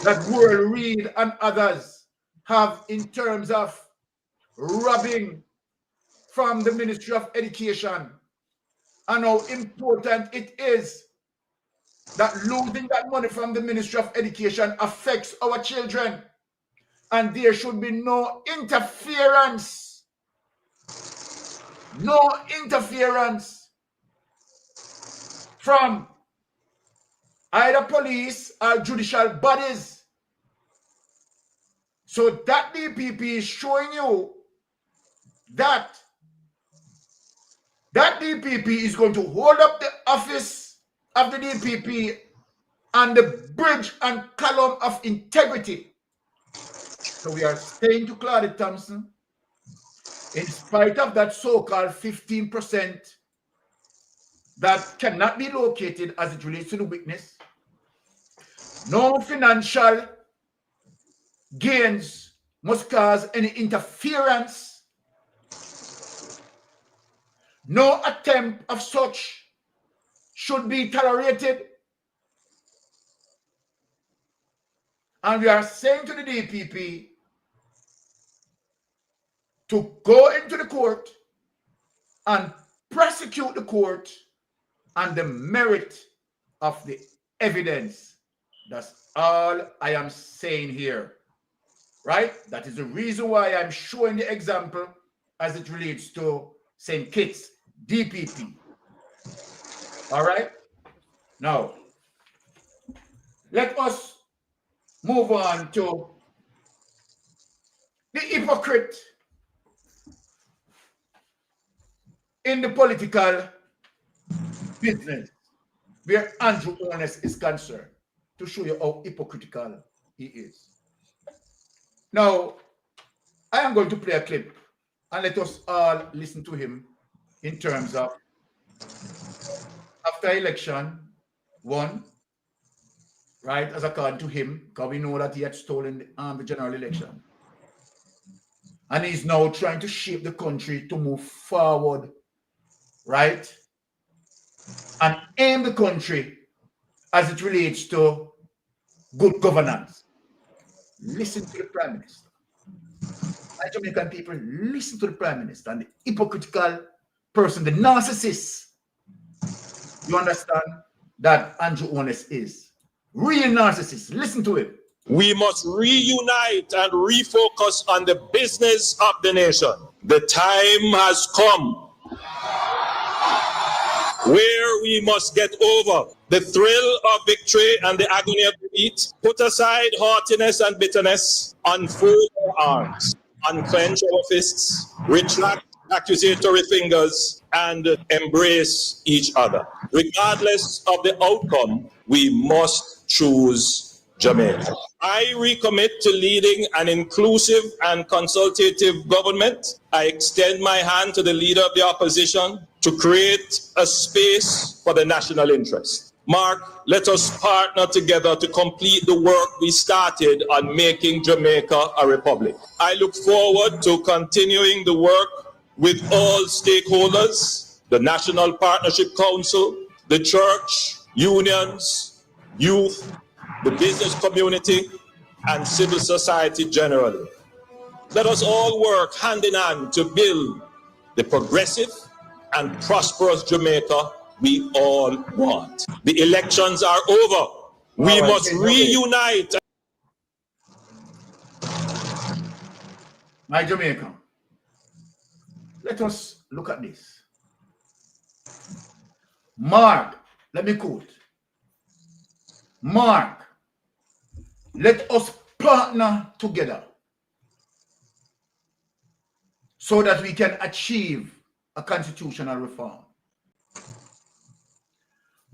that World Reed and others have in terms of robbing from the Ministry of Education, and how important it is that losing that money from the Ministry of Education affects our children, and there should be no interference from either police or judicial bodies. So that DPP is showing you that DPP is going to hold up the office of the DPP and the bridge and column of integrity So we are saying to Claudette Thompson, in spite of that so-called 15% that cannot be located as it relates to the witness, no financial gains must cause any interference. No attempt of such should be tolerated. And we are saying to the DPP to go into the court and prosecute the court on the merit of the evidence. That's all I am saying here, right? That is the reason why I'm showing the example as it relates to St. Kitts, DPP. All right? Now, let us move on to the hypocrite in the political business where Andrew Honest is concerned, to show you how hypocritical he is. Now, I am going to play a clip and let us all listen to him in terms of after election won, right, as according to him, because we know that he had stolen the general election. And he's now trying to shape the country to move forward, right? And aim the country as it relates to good governance. Listen to the Prime Minister. My Jamaican people, listen to the Prime Minister and the hypocritical person, the narcissist. You understand that Andrew Honest is. Real narcissist. Listen to him. We must reunite and refocus on the business of the nation. The time has come where we must get over the thrill of victory and the agony of defeat, put aside haughtiness and bitterness, unfold our arms, unclench our fists, retract accusatory fingers, and embrace each other. Regardless of the outcome, we must choose Jamaica. I recommit to leading an inclusive and consultative government. I extend my hand to the leader of the opposition to create a space for the national interest. Mark, let us partner together to complete the work we started on making Jamaica a republic. I look forward to continuing the work with all stakeholders, the National Partnership Council, the church, unions, youth, the business community, and civil society generally. Let us all work hand in hand to build the progressive and prosperous Jamaica we all want. The elections are over. We must reunite. My Jamaica, let us look at this. Mark, let me quote. Mark, let us partner together so that we can achieve a constitutional reform.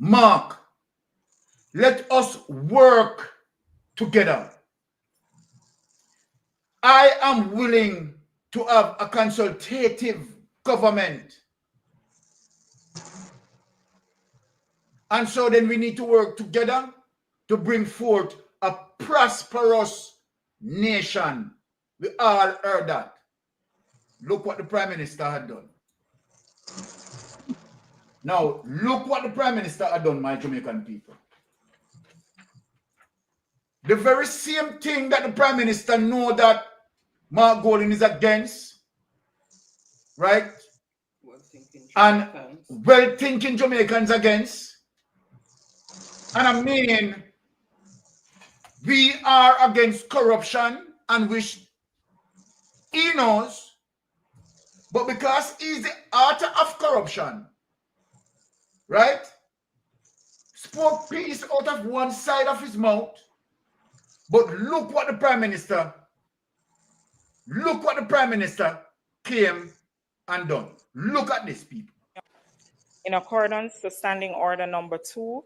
Mark, let us work together. I am willing to have a consultative government. And so then we need to work together to bring forth a prosperous nation. We all heard that. Look what the Prime Minister had done. Now, look what the Prime Minister had done, my Jamaican people. The very same thing that the Prime Minister know that Mark Golding is against, right? And well-thinking Jamaicans against. And I mean, we are against corruption and which he knows, but because he's the author of corruption, right? Spoke peace out of one side of his mouth. But look what the Prime Minister came and done. Look at this, people. In accordance to Standing Order Number 2,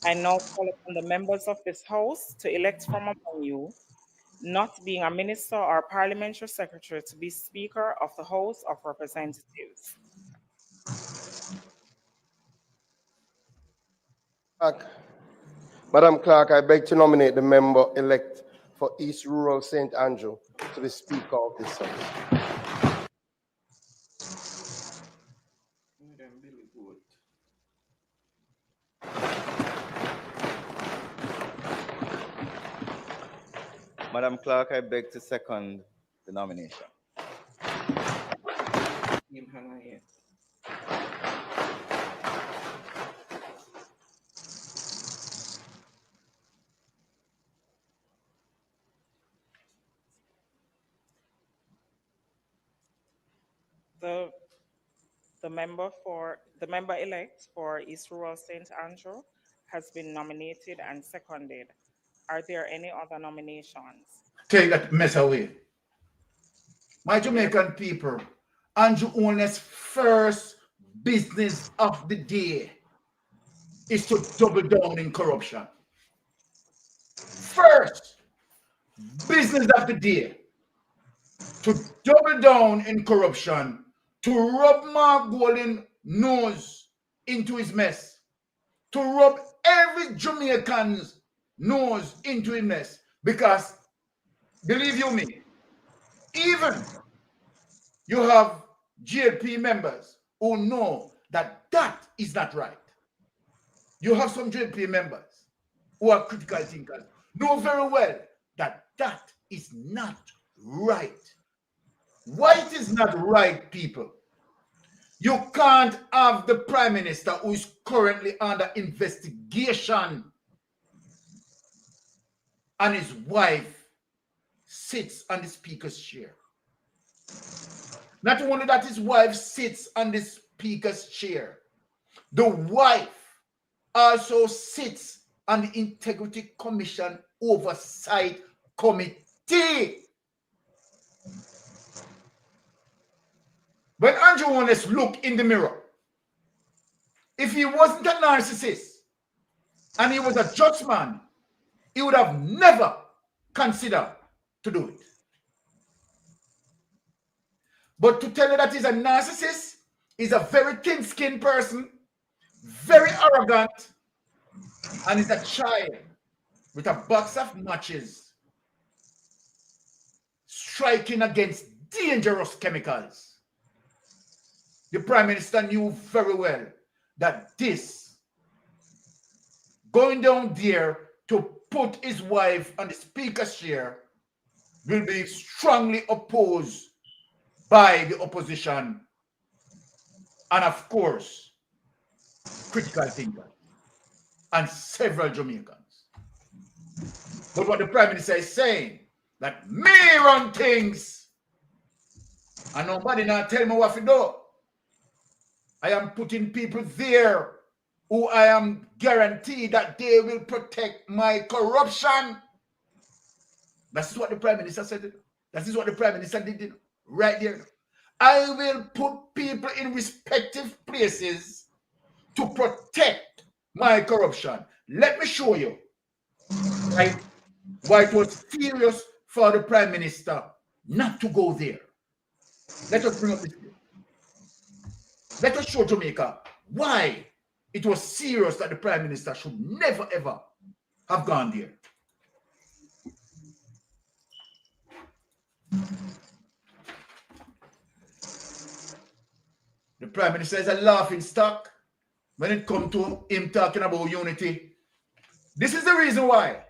I now call upon the members of this House to elect from among you not being a minister or parliamentary secretary, to be Speaker of the House of Representatives. Madam Clerk, I beg to nominate the member-elect for East Rural St. Andrew to be Speaker of this House. Madam Clerk, I beg to second the nomination. The member-elect for East Rural St. Andrew has been nominated and seconded. Are there any other nominations? Take that mess away. My Jamaican people, Andrew Owen's first business of the day is to double down in corruption. First business of the day, to double down in corruption, to rub Mark Golden nose into his mess, to rub every Jamaican's nose into his mess. Because, believe you me, even you have GLP members who know that that is not right. You have some GLP members who are critical thinkers, know very well that that is not right. Why it is not right, people? You can't have the Prime Minister who is currently under investigation and his wife sits on the Speaker's chair. Not only that his wife sits on the Speaker's chair, the wife also sits on the Integrity Commission Oversight Committee. When Andrew Owen's look in the mirror, if he wasn't a narcissist and he was a just man, he would have never considered to do it. But to tell you that he's a narcissist, he's a very thin-skinned person, very arrogant, and he's a child with a box of matches striking against dangerous chemicals. The Prime Minister knew very well that this, going down there to put his wife on the Speaker's chair, will be strongly opposed by the opposition and, of course, critical thinkers and several Jamaicans. But what the Prime Minister is saying, that me run things and nobody now tell me what to do. I am putting people there who I am guaranteed that they will protect my corruption. That's what the Prime Minister said. That is what the Prime Minister did right there. I will put people in respective places to protect my corruption. Let me show you why it was serious for the Prime Minister not to go there. Let us bring up this. Let us show Jamaica why it was serious that the Prime Minister should never ever have gone there. The Prime Minister is a laughing stock when it comes to him talking about unity. This is the reason why.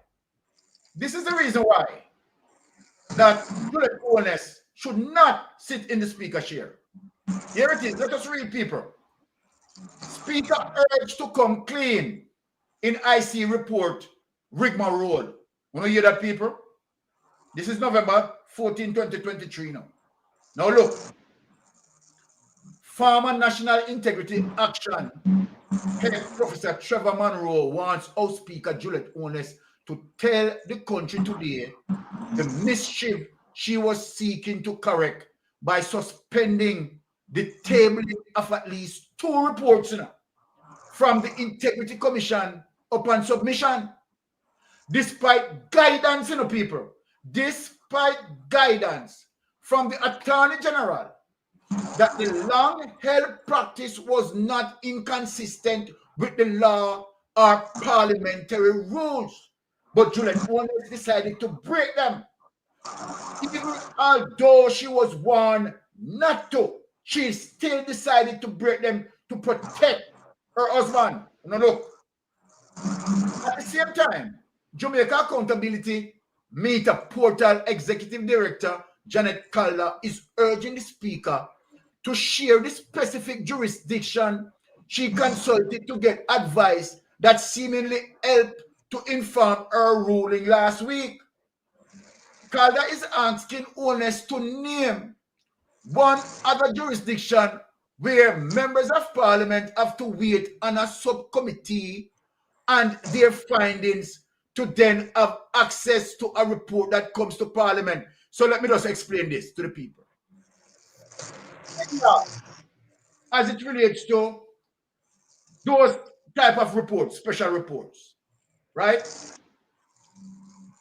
This is the reason why that Juliet Oweness should not sit in the Speaker chair. Here it is. Let us read, people. Speaker urged to come clean in IC report, rigmarole. Want to hear that, people? This is November 14, 2023 now. Now look. Farmer National Integrity Action Head Professor Trevor Monroe wants House Speaker Juliet Oweness to tell the country today the mischief she was seeking to correct by suspending the tabling of at least 2 reports from the Integrity Commission upon submission. Despite guidance, people, despite guidance from the Attorney General that the long-held practice was not inconsistent with the law or parliamentary rules. But Juliet Owens decided to break them. Even although she was warned not to, she still decided to break them to protect her husband. Now look, at the same time, Jamaica Accountability Meter Portal Executive Director Janet Calder is urging the Speaker to share the specific jurisdiction she consulted to get advice that seemingly helped to inform her ruling last week. Calder is asking owners to name one other jurisdiction where members of parliament have to wait on a subcommittee and their findings to then have access to a report that comes to parliament. So let me just explain this to the people. As it relates to those type of reports, special reports, right?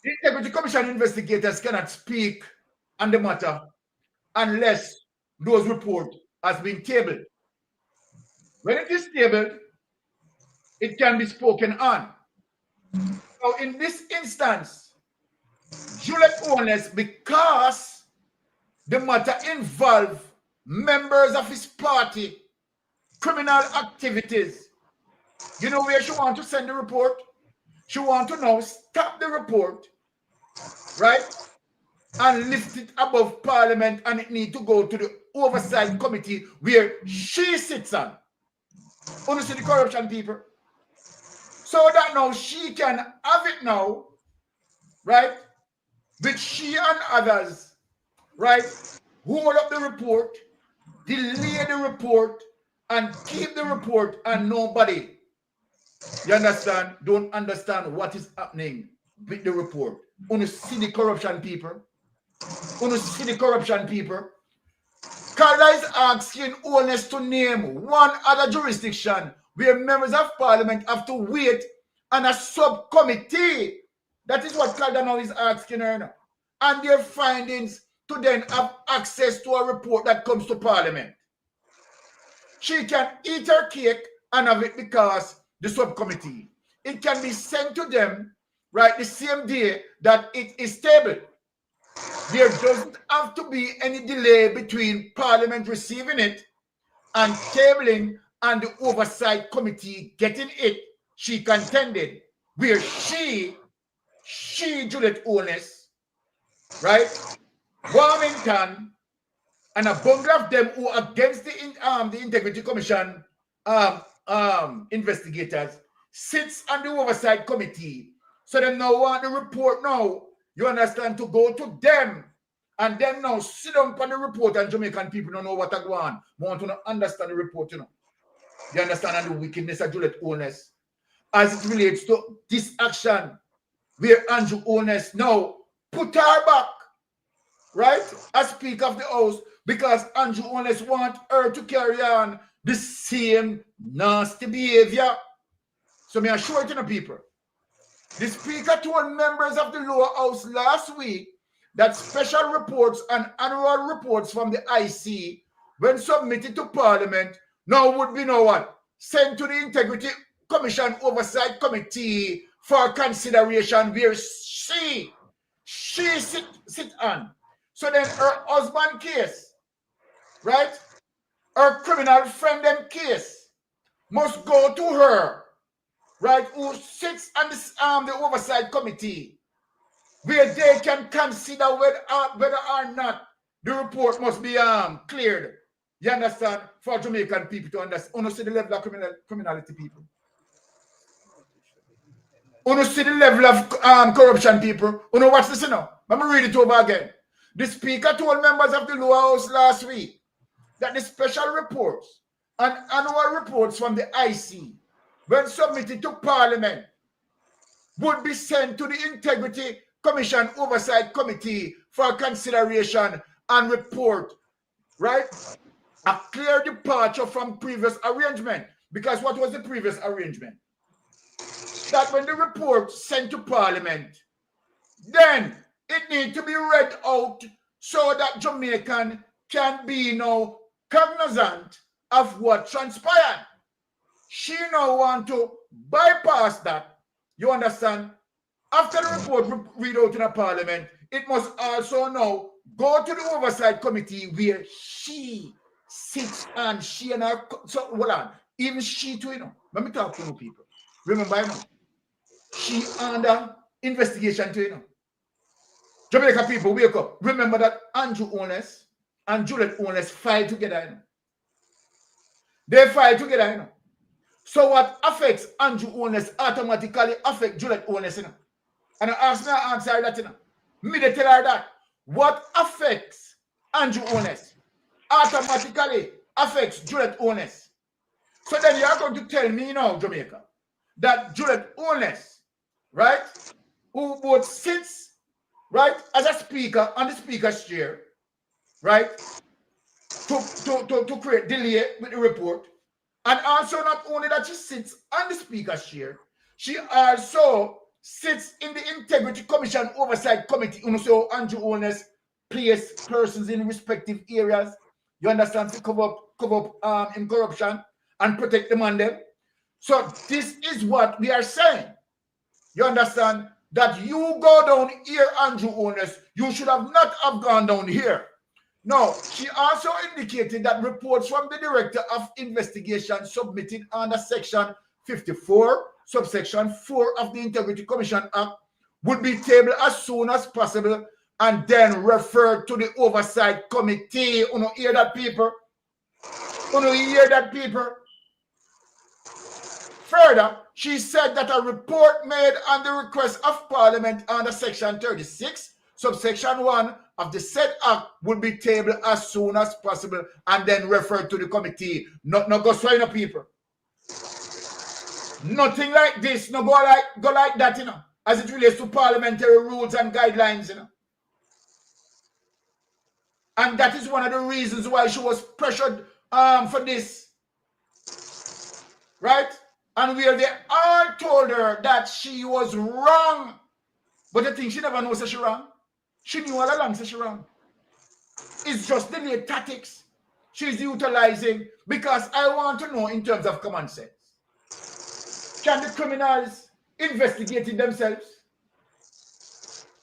The Integrity Commission investigators cannot speak on the matter unless those reports has been tabled. When it is tabled, it can be spoken on. So in this instance, Juliet Owens, because the matter involved members of his party, criminal activities, you know where she want to send the report? She want to now stop the report, right? And lift it above parliament, and it need to go to the Oversight Committee where she sits on. Honestly, the corruption people. So that now she can have it now, right? With she and others, right? Hold up the report, delay the report, and keep the report, and nobody, you understand, don't understand what is happening with the report. Only see the corruption people. Only see the corruption people. Calder is asking owners to name one other jurisdiction where members of parliament have to wait on a subcommittee. That is what Calder now is asking her now. And their findings to then have access to a report that comes to parliament. She can eat her cake and have it because the subcommittee. It can be sent to them, right, the same day that it is tabled. There doesn't have to be any delay between Parliament receiving it and tabling and the Oversight Committee getting it, she contended, where she Juliet Owens, right, Warmington, and a bunch of them who are against the Integrity Commission investigators sits on the Oversight Committee. So they now want the report now, you understand, to go to them. And then now sit down on the report, and Jamaican people don't know what to go on. Want to understand the report, you know. You understand, and the wickedness of Juliet Owens as it relates to this action where Andrew Owens now put her back, right, as Speaker of the House, because Andrew Owens want her to carry on the same nasty behavior. So may I show it to the people. The Speaker told members of the lower house last week that special reports and annual reports from the IC, when submitted to Parliament, now would be sent to the Integrity Commission Oversight Committee for consideration, where she sit on. So then her husband case, right, her criminal friend them case must go to her, right, who sits on the Oversight Committee, where they can consider whether or not the report must be cleared. You understand? For Jamaican people to understand. See the level of criminality, people. See the level of corruption, people. Watch this now. Let me read it over again. The Speaker told members of the lower house last week that the special reports and annual reports from the IC, when submitted to Parliament, would be sent to the Integrity Commission Oversight Committee for consideration and report, right? A clear departure from previous arrangement. Because what was the previous arrangement? That when the report sent to Parliament, then it needs to be read out so that Jamaican can be now cognizant of what transpired. She now want to bypass that. You understand? After the report read out in a parliament, it must also now go to the oversight committee where she sits and she and her, so hold on, even she too, let me talk to you people. Remember, she under investigation too, Jamaica people, wake up. Remember that Andrew Owners and Juliet Owners fight together, They fight together, So what affects Andrew Owners automatically affect Juliet Owners, And I ask her answer that, Me they tell her that. What affects Andrew Owners automatically affects Juliet Owners. So then you are going to tell me now, Jamaica, that Juliet Owners, right, who both sits, right, as a speaker on the speaker's chair, right, to create delay with the report. And also not only that she sits on the speaker's chair, she also sits in the Integrity Commission Oversight Committee. So Andrew Owners place persons in respective areas. You understand? To cover up in corruption and protect the man them. So this is what we are saying. You understand? That you go down here, Andrew Owners, you should have not have gone down here. No, she also indicated that reports from the Director of Investigation submitted under Section 54, subsection 4 of the Integrity Commission Act would be tabled as soon as possible and then referred to the Oversight Committee. You know, hear that, people? You know, hear that, people? Further, she said that a report made on the request of Parliament under Section 36, subsection 1 of the said act would be tabled as soon as possible and then referred to the committee. Not go swine up, people. Nothing like this. No go like that, as it relates to parliamentary rules and guidelines, And that is one of the reasons why she was pressured for this. Right? And where they all told her that she was wrong. But the thing, she never knows that she wrong. She knew all along that she wrong. It's just delayed tactics she's utilizing, because I want to know in terms of common sense. Can the criminals investigate it themselves?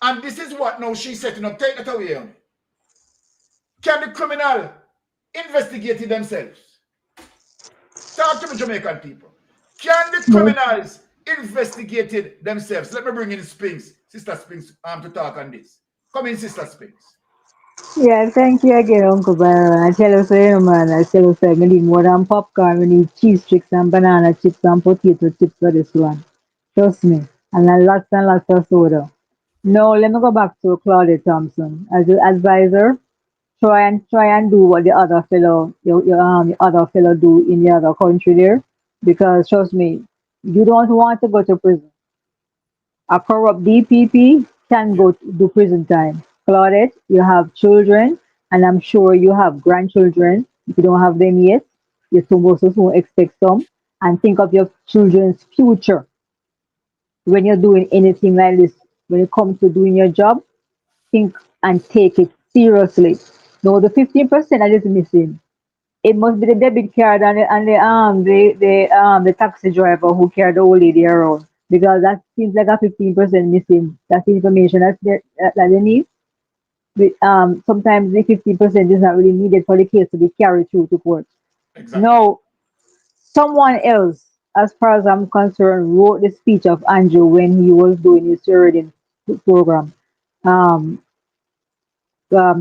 And this is what now she's setting up. Take it away on it. Can the criminal investigate it themselves? Talk to me, Jamaican people. Can the criminals investigate it themselves? Let me bring in Spinks, Sister Spinks, to talk on this. Come in, Sister Spinks. Yeah, thank you again, Uncle Byron. I tell you, so, man, I tell you, so, we need more than popcorn, we need cheese sticks and banana chips and potato chips for this one. Trust me. And lots of soda. Now, let me go back to Claudia Thompson. As your advisor, try and do what the other fellow, the other fellow do in the other country there. Because trust me, you don't want to go to prison. A corrupt DPP can go to do prison time. Claudette, you have children, and I'm sure you have grandchildren. If you don't have them yet, you're supposed to soon expect some. And think of your children's future when you're doing anything like this. When it comes to doing your job, think and take it seriously. No, the 15% that is missing. It must be the debit card and the taxi driver who carried the old lady around, because that seems like a 15% missing. That's the information that they need. Sometimes the 15% is not really needed for the case to be carried through to court. Exactly. No, someone else, as far as I'm concerned, wrote the speech of Andrew when he was doing his reading program, um,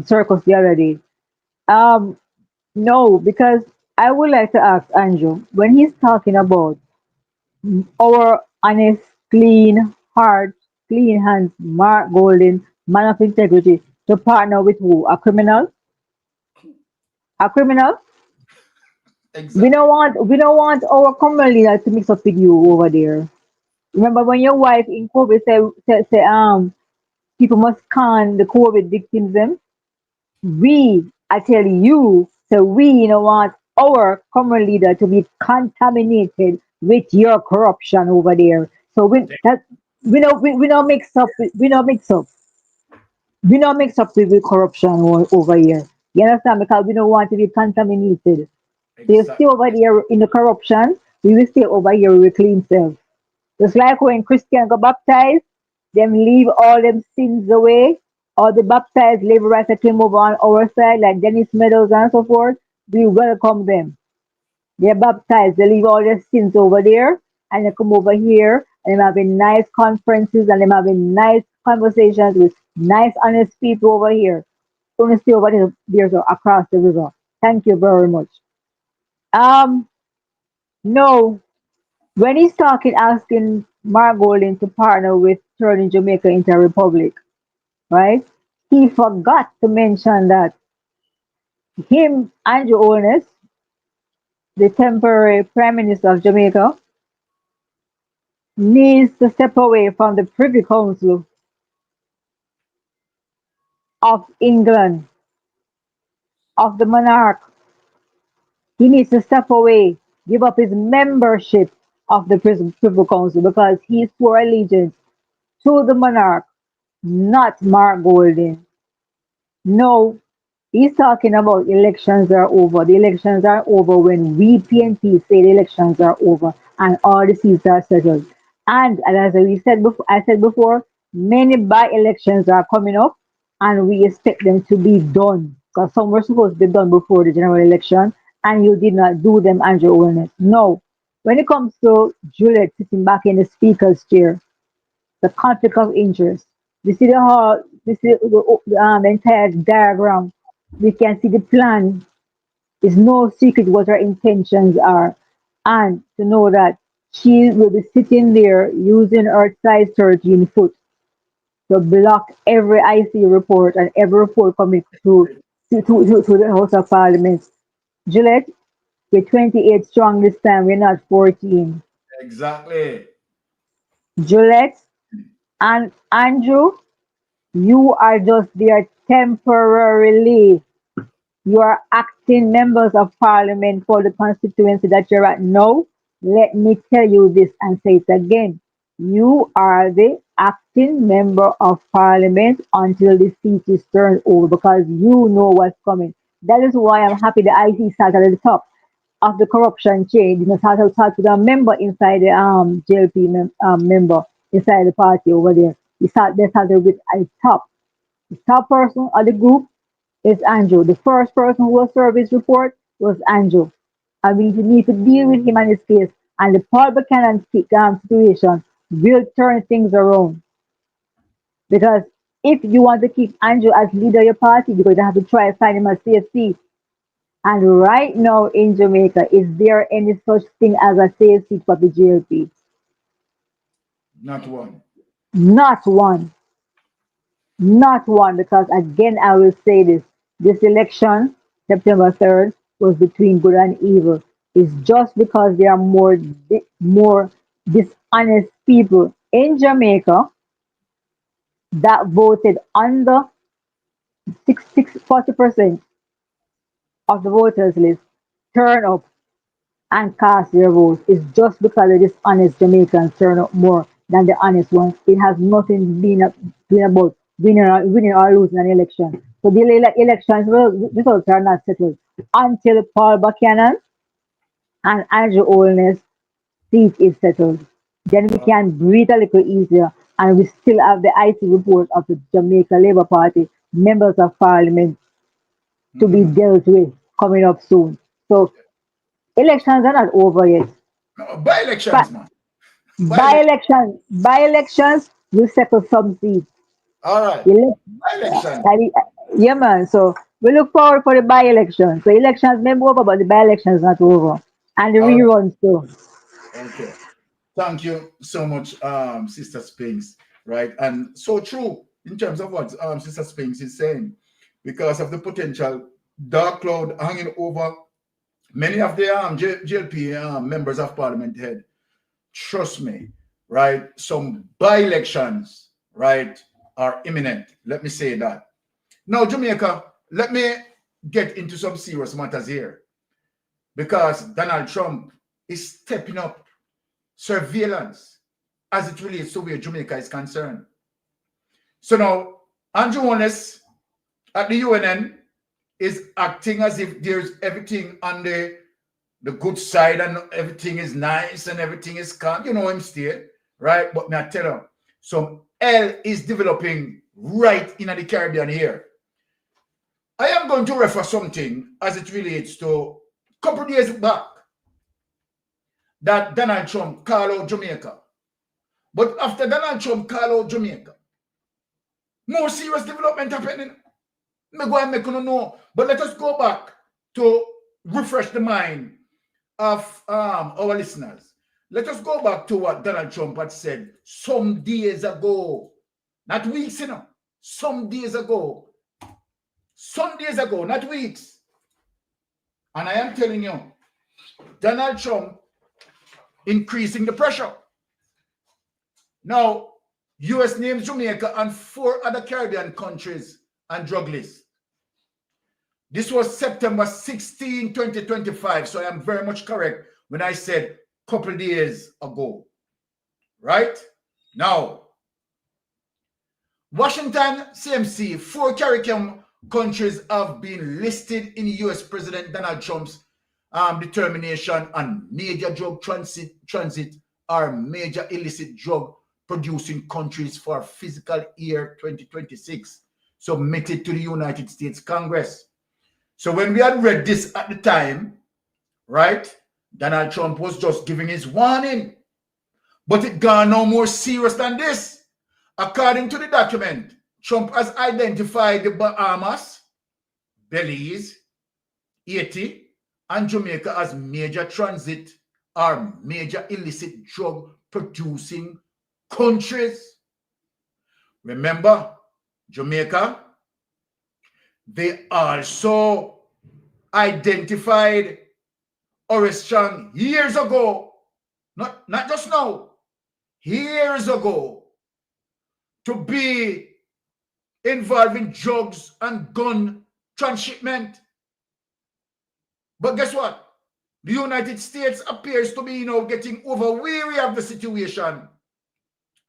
circus the other day. Um, no, because I would like to ask Andrew when he's talking about our honest, clean heart, clean hands, Mark Golden, man of integrity, to partner with who? A criminal? A criminal? Exactly. We don't want our criminal leader to mix up with you over there. Remember when your wife in COVID say people must con the COVID victims them? I tell you, so we don't want our common leader to be contaminated with your corruption over there. So we don't mix up. We don't mix up. We don't mix up with corruption over here. You understand? Because we don't want to be contaminated. So you stay Exactly. over there in the corruption, we will stay over here with clean self. Just like when Christians got baptized, them leave all them sins away. All the baptized live right to came over on our side, like Dennis Meadows and so forth. We welcome them. They're baptized, they leave all their sins over there, and they come over here and they're having nice conferences and they're having nice conversations with nice, honest people over here. Only stay over there so across the river. Thank you very much. Um, no, when he's talking, asking Margolin to partner with turning Jamaica into a republic, right? He forgot to mention that him, Andrew Holness, the temporary Prime Minister of Jamaica, needs to step away from the Privy Council of England, of the monarch. He needs to step away, give up his membership of the Privy Council because he swore allegiance to the monarch, not Mark Golding. No, he's talking about elections are over. The elections are over when we PNP say the elections are over and all the seats are settled. And as we said before, I said before, many by-elections are coming up, and we expect them to be done because some were supposed to be done before the general election, and you did not do them, Andrew Owens. No, when it comes to Juliet sitting back in the speaker's chair, the conflict of interest. We see the whole, we see the entire diagram. We can see the plan. It's no secret what her intentions are. And to know that she will be sitting there using her size 13 foot to block every IC report and every report coming to the House of Parliament. Gillette, we're 28 strong this time, we're not 14. Exactly. Gillette and Andrew, you are just there temporarily. You are acting members of parliament for the constituency that you're at now. Let me tell you this and say it again. You are the acting member of parliament until the seat is turned over because you know what's coming. That is why I'm happy the IC started at the top of the corruption chain. You know, start with a member inside the JLP member inside the party over there. They started with a top. The top person of the group is Andrew. The first person who will serve his report was Andrew. And we need to deal with him and his case. And the Paul Buchanan situation will turn things around. Because if you want to keep Andrew as leader of your party, you're going to have to try to find him a safe seat. And right now in Jamaica, is there any such thing as a safe seat for the GLP? Not one. Not one. Not one, because again, I will say this. This election, September 3rd, was between good and evil. It's just because there are more dishonest people in Jamaica that voted under 40% of the voters list turn up and cast their vote. It's just because the dishonest Jamaicans turn up more than the honest ones. It has nothing been about winning or losing an election. So the elections results are not settled until Paul Buchanan and Andrew Holness seat is settled. Then we can breathe a little easier, and we still have the IT report of the Jamaica Labour Party members of Parliament to be dealt with coming up soon. So elections are not over yet. No, by But elections, man. By by-elections will settle some seats. All right. Elec- By election. yeah, man. So we look forward for the by-elections. So elections may be over, but the by-elections not over. And the All right. reruns too. Okay. Thank you so much, Sister Spinks. Right. And so true in terms of what Sister Spinks is saying, because of the potential dark cloud hanging over many of the GLP members of parliament head. Trust me, right? Some by-elections, right, are imminent. Let me say that. Now, Jamaica, let me get into some serious matters here, because Donald Trump is stepping up surveillance as it relates to where Jamaica is concerned. So now, Andrew Wallace at the UNN is acting as if there's everything on the good side and everything is nice and everything is calm. You know him still, right? But me I tell you, some hell is developing right in the Caribbean here. I am going to refer something as it relates to a couple of days back that Donald Trump called out Jamaica. But after Donald Trump called out Jamaica, more serious development happening. Me go and make you know. But let us go back to refresh the mind of our listeners. Let us go back to what Donald Trump had said some days ago. Not weeks, you know. Some days ago. Some days ago, not weeks. And I am telling you, Donald Trump increasing the pressure. Now, US names Jamaica and 4 other Caribbean countries on drug list. This was September 16, 2025. So I am very much correct when I said a couple days ago. Right? Now, Washington, CMC, 4 Caribbean countries have been listed in US President Donald Trump's determination on major drug transit or major illicit drug producing countries for fiscal year 2026 submitted to the United States Congress. So when we had read this at the time, right, Donald Trump was just giving his warning. But it got no more serious than this. According to the document, Trump has identified the Bahamas, Belize, Haiti, and Jamaica as major transit or major illicit drug producing countries. Remember, Jamaica, they also identified Oversight years ago, not just now, years ago, to be involved in drugs and gun transshipment. But guess what? The United States appears to be, getting over weary of the situation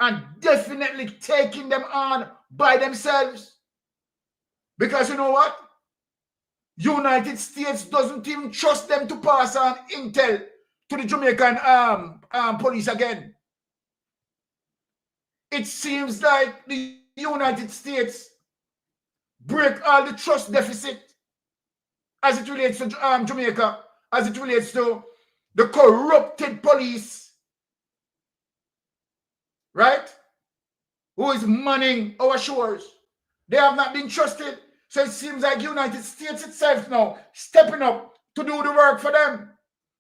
and definitely taking them on by themselves. Because you know what? United States doesn't even trust them to pass on intel to the Jamaican police again. It seems like the United States break all the trust deficit as it relates to Jamaica, as it relates to the corrupted police, right? Who is manning our shores. They have not been trusted. So it seems like United States itself now stepping up to do the work for them.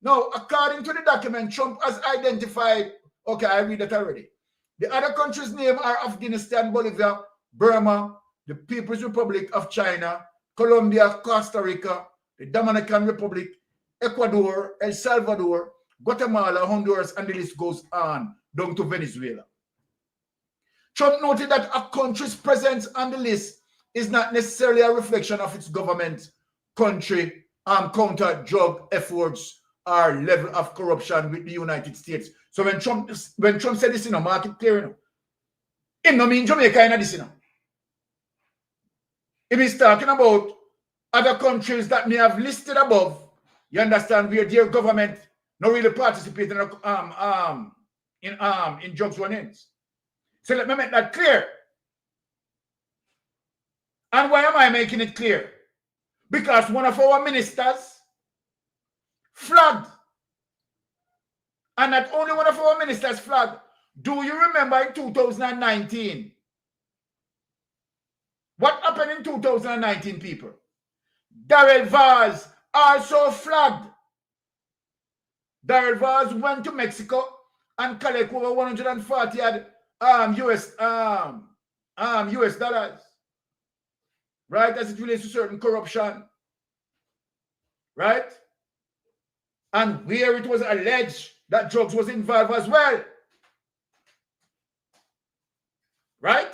Now, according to the document, Trump has identified, okay, I read that already. The other countries' names are Afghanistan, Bolivia, Burma, the People's Republic of China, Colombia, Costa Rica, the Dominican Republic, Ecuador, El Salvador, Guatemala, Honduras, and the list goes on down to Venezuela. Trump noted that a country's presence on the list is not necessarily a reflection of its government, country, counter drug efforts or level of corruption with the United States. So when Trump said this in a market clear, it no mean Jamaica in this. If he's talking about other countries that may have listed above, you understand, where their government not really participating in drugs run-ins. So let me make that clear. And why am I making it clear? Because one of our ministers flagged. And not only one of our ministers flagged. Do you remember in 2019? What happened in 2019, people? Darrell Vaz also flagged. Darrell Vaz went to Mexico and collect over 140 US dollars. Right, as it relates to certain corruption, right? And where it was alleged that drugs was involved as well, right?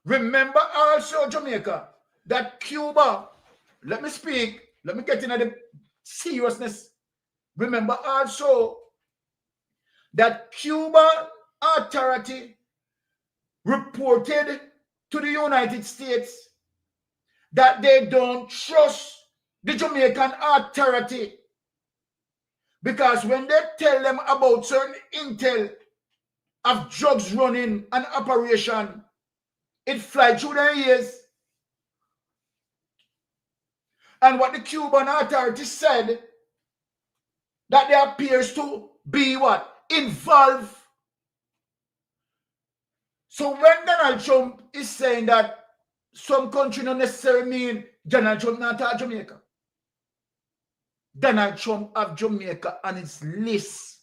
Remember also, Jamaica, that Cuba, let me get into the seriousness. Remember also that Cuba authority reported to the United States that they don't trust the Jamaican authority. Because when they tell them about certain intel of drugs running an operation, it flies through their ears. And what the Cuban authorities said, that they appears to be what? Involved. So when Donald Trump is saying that some country not necessarily mean Donald Trump not at Jamaica. Donald Trump have Jamaica on his list.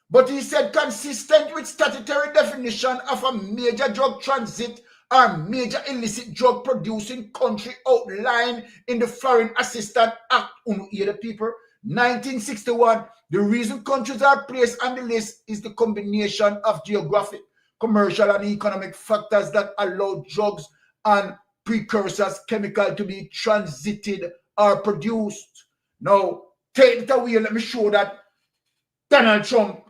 But he said consistent with statutory definition of a major drug transit or major illicit drug producing country outlined in the Foreign Assistance Act, the people, 1961. The reason countries are placed on the list is the combination of geographic, commercial, and economic factors that allow drugs and precursors, chemical to be transited or produced. Now, take it away. Let me show that Donald Trump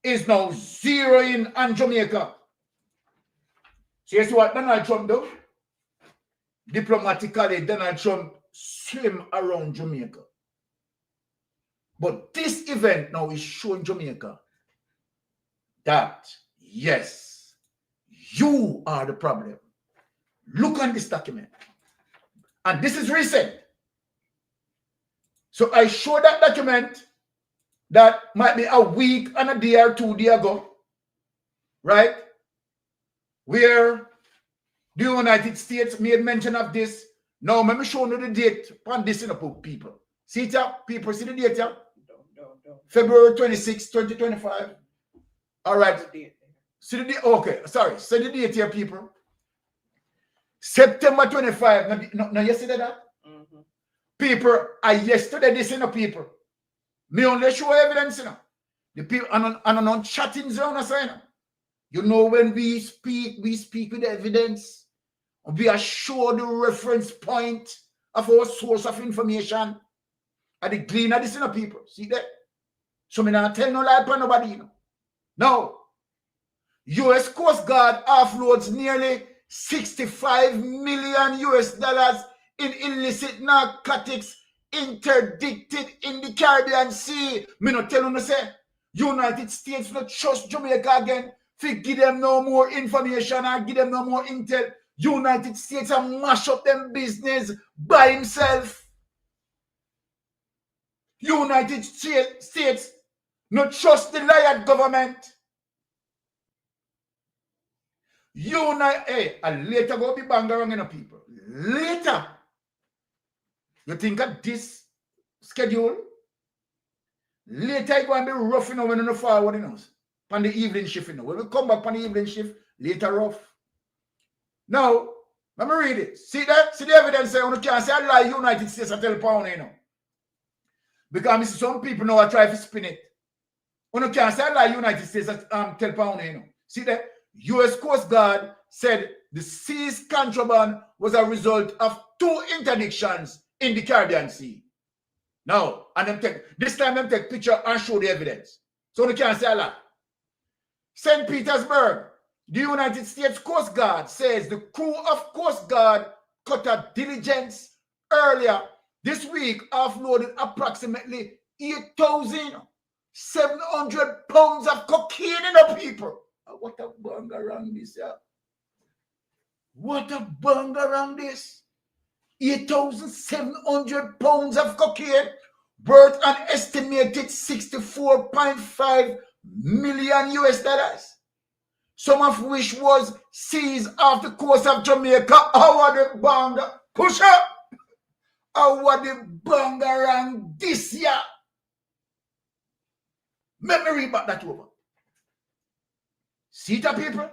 is now zeroing on Jamaica. So you see what Donald Trump do? Diplomatically, Donald Trump swim around Jamaica. But this event now is showing Jamaica that, yes, you are the problem. Look on this document. And this is recent. So I showed that document that might be a week and a day or 2 days ago, right? Where the United States made mention of this. Now, let me show you the date on this in the people. See it here? People, see the date here? February 26, 2025. All right. See the date? Okay, sorry. See the date here, people. September 25. No, yesterday that? Mm-hmm. People, yesterday this in the people. Me only show evidence, you know. The people, and on chatting zone, you know. You know, when we speak with evidence. We are sure the reference point of our source of information. And the Gleaner, this in the people. See that? So me not tell no lie for nobody, you know. No. US Coast Guard offloads nearly 65 million US dollars in illicit narcotics interdicted in the Caribbean Sea. Me not tell you, say, United States not trust Jamaica again. Fi give them no more information and give them no more intel. United States and mash up them business by himself. United States not trust the liar government. And later go be bang around in the people. Later. You think of this schedule? Later you going to be rough, you know, when you know forward, you know. On the evening shift, you know. When we come back on the evening shift, later rough. Now, let me read it. See that? See the evidence say you can't say I lie United States I tell pound, you know. Because some people know I try to spin it. You can't say I lie United States I tell pound, you know. See that? US Coast Guard said the seized contraband was a result of 2 interdictions in the Caribbean Sea. Now, and this time them take picture and show the evidence. So you can't say a lie. St. Petersburg, the United States Coast Guard says the crew of Coast Guard cut a diligence earlier this week offloaded approximately 8,700 pounds of cocaine in the people. What a bang around this, yeah. What a bang around this. 8,700 pounds of cocaine worth an estimated 64.5 million US dollars. Some of which was seized off the coast of Jamaica. How are the bang? Push up. How are the bang around this year? Let me read back that over. See that, people?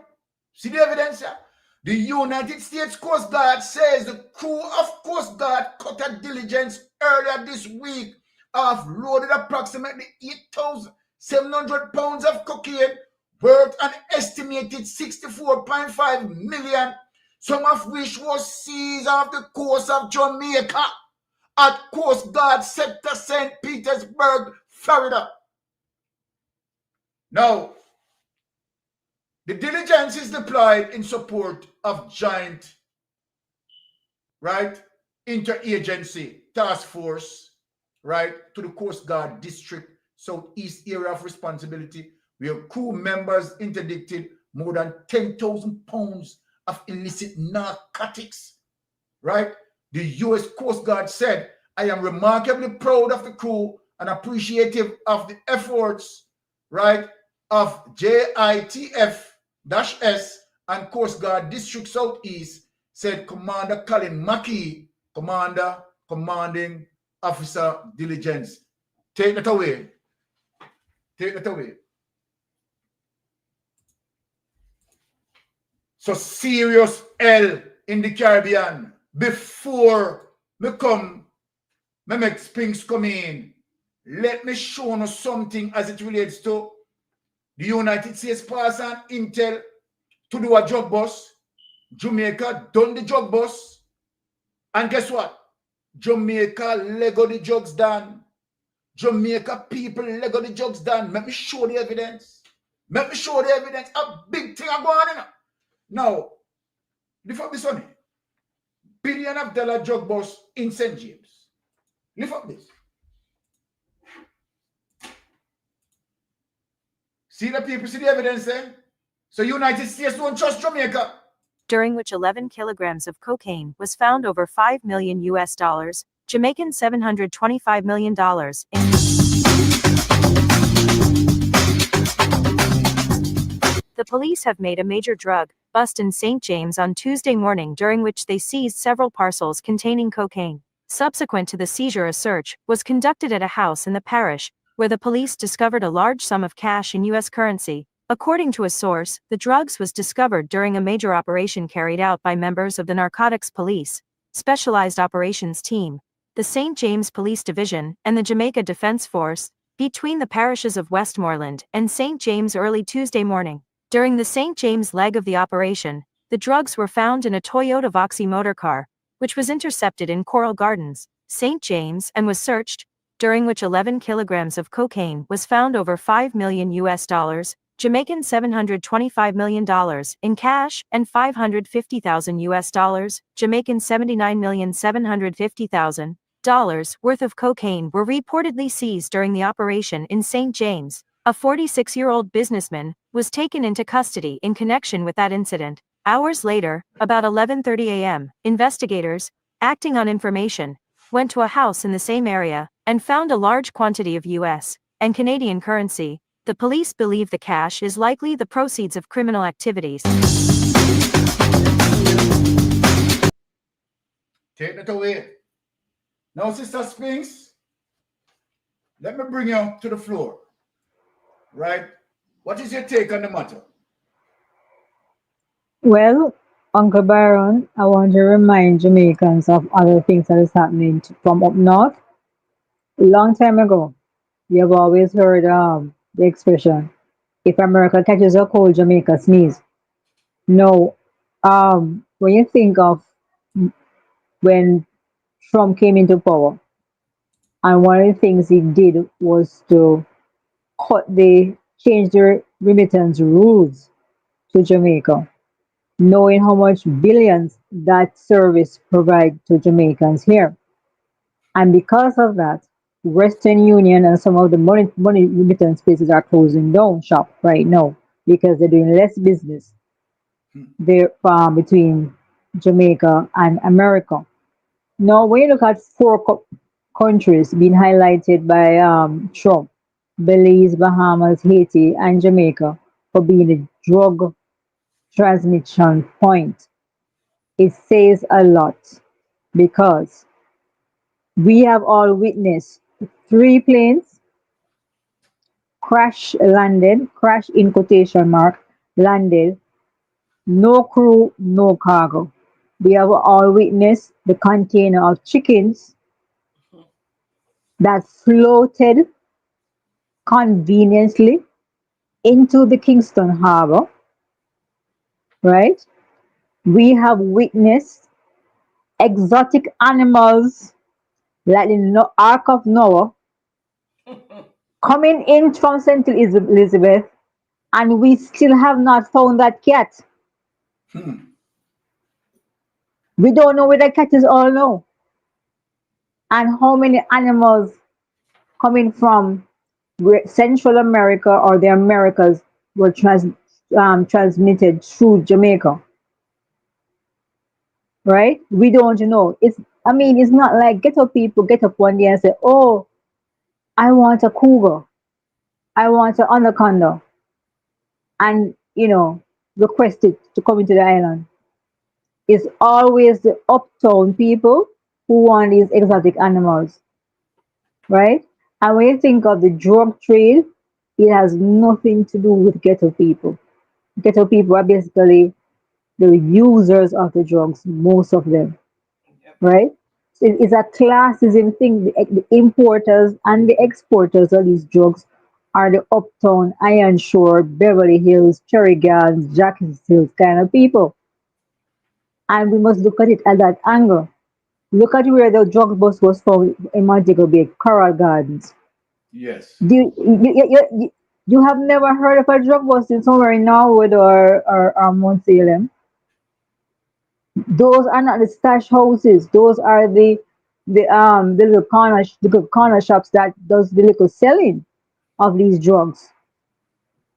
See the evidence here? The United States Coast Guard says the crew of Coast Guard cut a diligence earlier this week offloaded approximately 8,700 pounds of cocaine worth an estimated 64.5 million, some of which was seized off the coast of Jamaica at Coast Guard Sector St. Petersburg, Florida. Now, The diligence is deployed in support of joint, right, interagency task force, right, to the Coast Guard District Southeast area of responsibility, where crew members interdicted more than 10,000 pounds of illicit narcotics, right? The U.S. Coast Guard said, I am remarkably proud of the crew and appreciative of the efforts, right, of JITF-S and Coast Guard District Southeast, said Commander Colin Mackey, Commanding Officer Diligence. Take that away. Take that away. So serious L in the Caribbean. Before me make Spinks come in, let me show you something as it relates to the United States pass on intel to do a drug bust. Jamaica done the drug bust. And guess what? Jamaica Lego the drugs done. Jamaica people Lego the drugs done. Let me show the evidence. Let me show the evidence. A big thing going on. Now, lift up this one. $1 billion drug bust in St. James. Lift up this. See the people, see the evidence there? So United States don't trust Jamaica. During which 11 kilograms of cocaine was found over $5 million US, Jamaican $725 million in The police have made a major drug bust in St. James on Tuesday morning, during which they seized several parcels containing cocaine. Subsequent to the seizure, a search was conducted at a house in the parish, where the police discovered a large sum of cash in U.S. currency. According to a source, the drugs was discovered during a major operation carried out by members of the Narcotics Police Specialized Operations Team, the St. James Police Division, and the Jamaica Defense Force, between the parishes of Westmoreland and St. James early Tuesday morning. During the St. James leg of the operation, the drugs were found in a Toyota Voxy motor car, which was intercepted in Coral Gardens, St. James, and was searched, during which 11 kilograms of cocaine was found over $5 million US, Jamaican $725 million in cash, and $550,000 US, Jamaican $79,750,000 worth of cocaine were reportedly seized during the operation in St. James. A 46-year-old businessman was taken into custody in connection with that incident. Hours later, about 11:30 a.m., investigators, acting on information, went to a house in the same area and found a large quantity of U.S. and Canadian currency. The police believe the cash is likely the proceeds of criminal activities. Take that away. Now, Sister Spinks, let me bring you to the floor. Right? What is your take on the matter? Well, Uncle Byron, I want to remind Jamaicans of other things that is happening from up north. A long time ago, we have always heard the expression, if America catches a cold, Jamaica sneeze. No, when you think of when Trump came into power, and one of the things he did was to change the remittance rules to Jamaica, knowing how much billions that service provide to Jamaicans here. And because of that, Western Union and some of the money remittance places are closing down shop right now because they're doing less business there between Jamaica and America. Now, when you look at four countries being highlighted by Trump, Belize, Bahamas, Haiti, and Jamaica for being a drug transmission point, it says a lot because we have all witnessed 3 planes crash in quotation mark, landed, no crew, no cargo. We have all witnessed the container of chickens that floated conveniently into the Kingston Harbor, right? We have witnessed exotic animals like the Ark of Noah coming in from St. Elizabeth And we still have not found that cat. We don't know where the cat is all now. And how many animals coming from Central America or the Americas were transmitted through Jamaica, right? We don't know. I mean, it's not like ghetto people get up one day and say, "Oh, I want a cougar, I want an anaconda," and request it to come into the island. It's always the uptown people who want these exotic animals, right? And when you think of the drug trade, it has nothing to do with ghetto people. Ghetto people are basically the users of the drugs, most of them, right? So it's a classism thing. The importers and the exporters of these drugs are the uptown, Iron Shore, Beverly Hills, Cherry Gardens, Jackson Hills kind of people. And we must look at it at that angle. Look at where the drug bust was found in Montego Bay, Coral Gardens. Yes. You have never heard of a drug bust in somewhere in Norwood or Mount Salem? Those are not the stash houses. Those are the little corner shops that does the little selling of these drugs.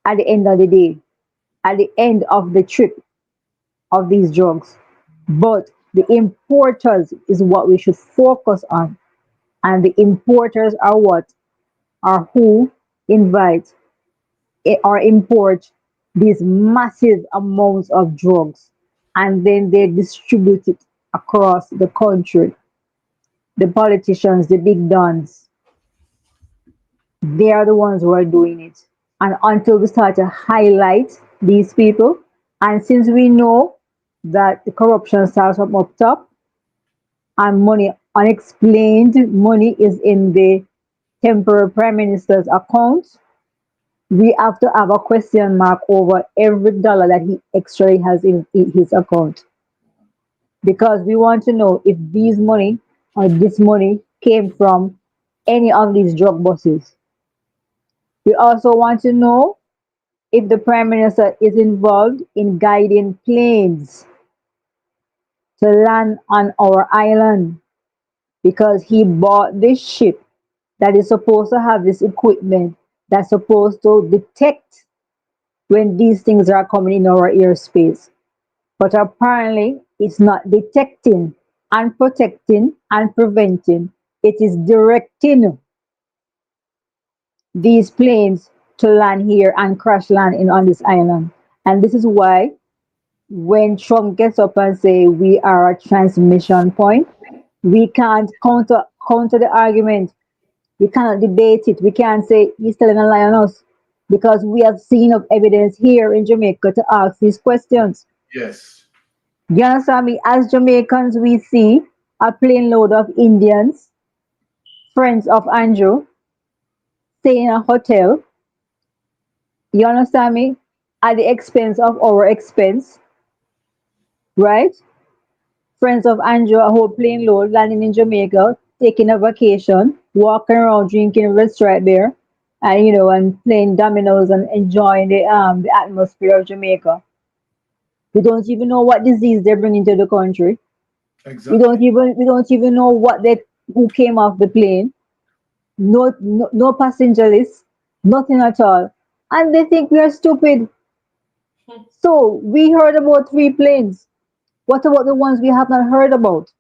At the end of the day, at the end of the trip of these drugs, but the importers is what we should focus on, and the importers are who invite or import these massive amounts of drugs, and then they distribute it across the country. The politicians, the big dons, they are the ones who are doing it. And until we start to highlight these people, and since we know that the corruption starts from up top and money, unexplained money is in the temporary prime minister's account, we have to have a question mark over every dollar that he actually has in his account. Because we want to know if these money or this money came from any of these drug bosses. We also want to know if the prime minister is involved in guiding planes to land on our island, because he bought this ship that is supposed to have this equipment that's supposed to detect when these things are coming in our airspace. But apparently, it's not detecting and protecting and preventing, it is directing these planes to land here and crash land on this island. And this is why when Trump gets up and say we are a transmission point, we can't counter the argument. We cannot debate it. We can't say he's telling a lie on us, because we have seen enough evidence here in Jamaica to ask these questions. Yes. You understand me? As Jamaicans, we see a plane load of Indians, friends of Andrew, stay in a hotel. You understand me? At the expense of our expense, right? Friends of Andrew, a whole plane load landing in Jamaica, taking a vacation, walking around drinking restaurant there, and and playing dominoes and enjoying the atmosphere of Jamaica. We don't even know what disease they're bringing to the country. Exactly. We don't even know who came off the plane. No passenger list, nothing at all, and they think we are stupid. So we heard about 3 planes. What about the ones we have not heard about?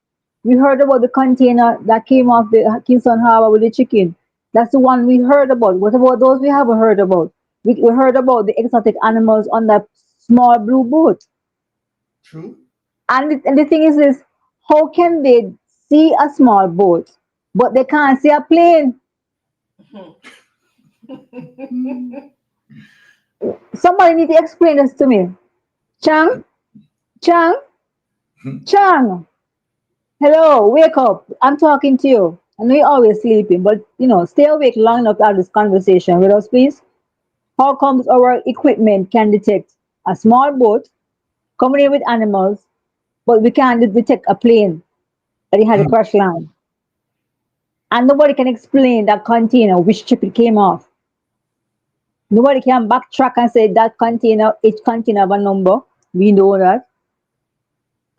We heard about the container that came off the Kingston Harbor with the chicken. That's the one we heard about. What about those we haven't heard about? We heard about the exotic animals on that small blue boat. True. And the thing is this, how can they see a small boat, but they can't see a plane? Somebody need to explain this to me. Chang? Chang? Chang? Hello, wake up. I'm talking to you. I know you're always sleeping, but stay awake long enough to have this conversation with us, please. How comes our equipment can detect a small boat coming in with animals, but we can't detect a plane that it had a crash land? And nobody can explain that container, which ship it came off. Nobody can backtrack and say that container, each container have a number. We know that.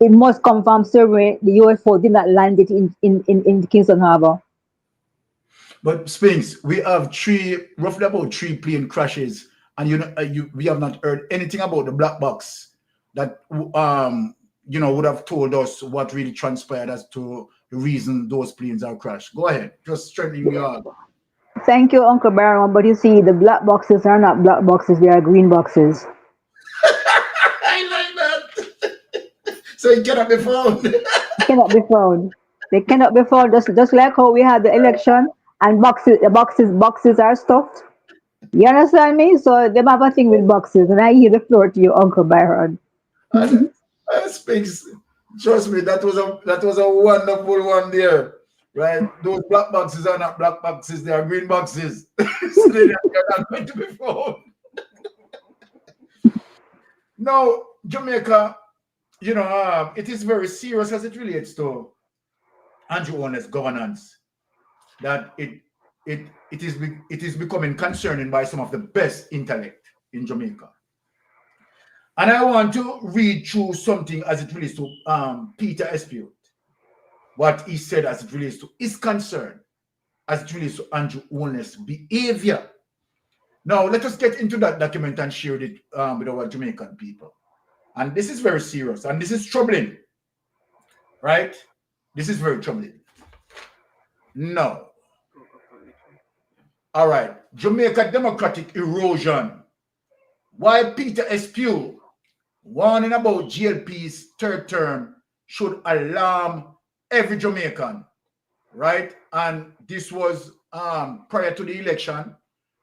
It must come from somewhere. The UFO did not land it in the Kingston Harbor. But Spinks, we have roughly about 3 plane crashes, and we have not heard anything about the black box that would have told us what really transpired as to the reason those planes are crashed. Go ahead, just strengthening your argument. Thank you, Uncle Baron. But you see, the black boxes are not black boxes; they are green boxes. I like that. So it cannot be found. They cannot be found. They cannot be found. Just like how we had the election and boxes are stuffed. You understand me? So they have a thing with boxes, and I hear the floor to you, Uncle Byron. Spinks, trust me, that was a wonderful one there. Right? Those black boxes are not black boxes, they are green boxes. So they are not going to be found. Now, Jamaica, it is very serious as it relates to Andrew Holness governance, that it is becoming concerning by some of the best intellect in Jamaica. And I want to read through something as it relates to Peter Espiot, what he said as it relates to his concern, as it relates to Andrew Holness' behavior. Now, let us get into that document and share it with our Jamaican people. And this is very serious, and this is troubling, right? This is very troubling. No. All right. Jamaica democratic erosion. Why Peter Espiot warning about GLP's third term should alarm every Jamaican, right? And this was prior to the election,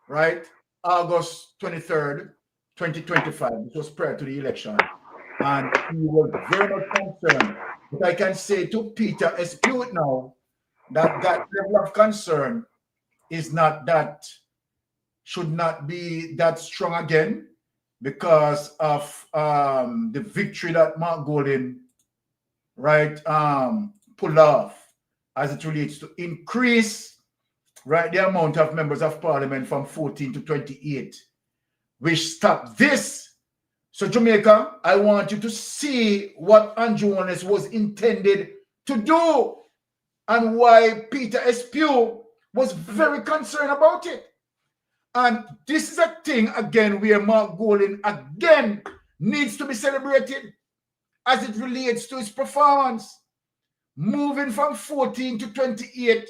right? August 23rd, 2025. This was prior to the election. And he was very much concerned. But I can say to Peter Espiot now that that level of concern is not that, should not be that strong again, because of the victory that Mark Golding, right, pulled off as it relates to increase, right, the amount of members of parliament from 14 to 28, which stopped this. So Jamaica, I want you to see what Andrew Holness was intended to do and why Peter Espiot was very concerned about it. And this is a thing, again, where Mark Golding, again, needs to be celebrated as it relates to his performance. Moving from 14 to 28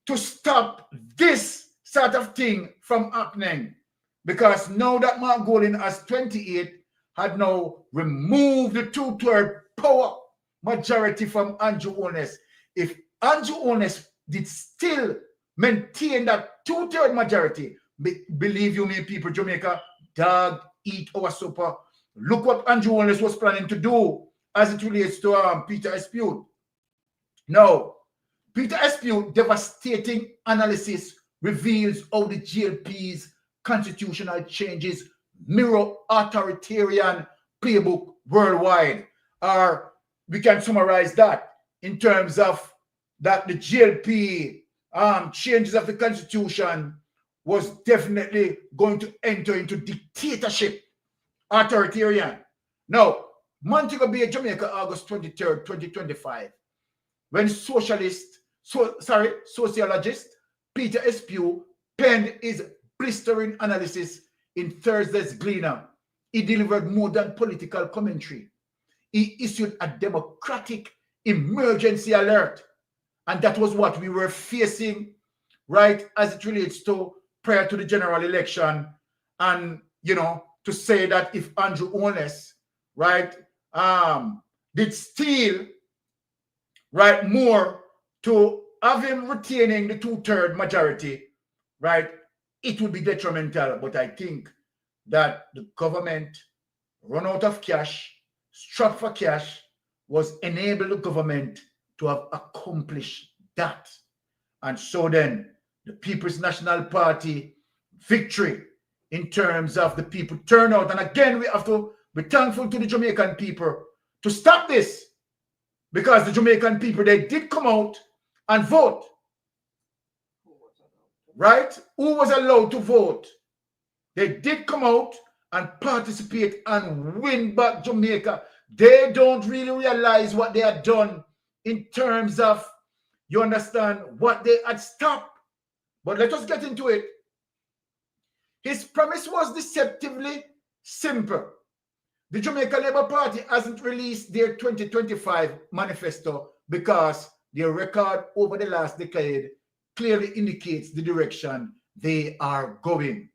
to stop this sort of thing from happening. Because now that Mark Golding, as 28, had now removed the 2/3 power majority from Andrew Holness. If Andrew Holness did still maintain that 2/3 majority, believe you me, people, Jamaica, dog, eat our supper. Look what Andrew Holness was planning to do as it relates to Peter Espiot. Now, Peter Espiot devastating analysis reveals how the GLP's constitutional changes mirror authoritarian playbook worldwide. Or we can summarize that in terms of that the GLP changes of the constitution was definitely going to enter into dictatorship, authoritarian. Now, Montego Bay, Jamaica, August 23rd, 2025, when sociologist Peter Espiot penned his blistering analysis in Thursday's Gleaner, he delivered more than political commentary. He issued a democratic emergency alert, and that was what we were facing, right, as it relates to prior to the general election. And, to say that if Andrew Holness, right, did steal, right, more to have him retaining the 2/3 majority, right, it would be detrimental. But I think that the government run out of cash, strapped for cash, was enable the government to have accomplished that. And so then the People's National Party victory in terms of the people turnout. And again, we have to be thankful to the Jamaican people to stop this, because the Jamaican people, they did come out and vote. Right? Who was allowed to vote? They did come out and participate and win back Jamaica. They don't really realize what they had done in terms of, you understand, what they had stopped. But let us get into it. His premise was deceptively simple. The Jamaica Labour Party hasn't released their 2025 manifesto because their record over the last decade clearly indicates the direction they are going.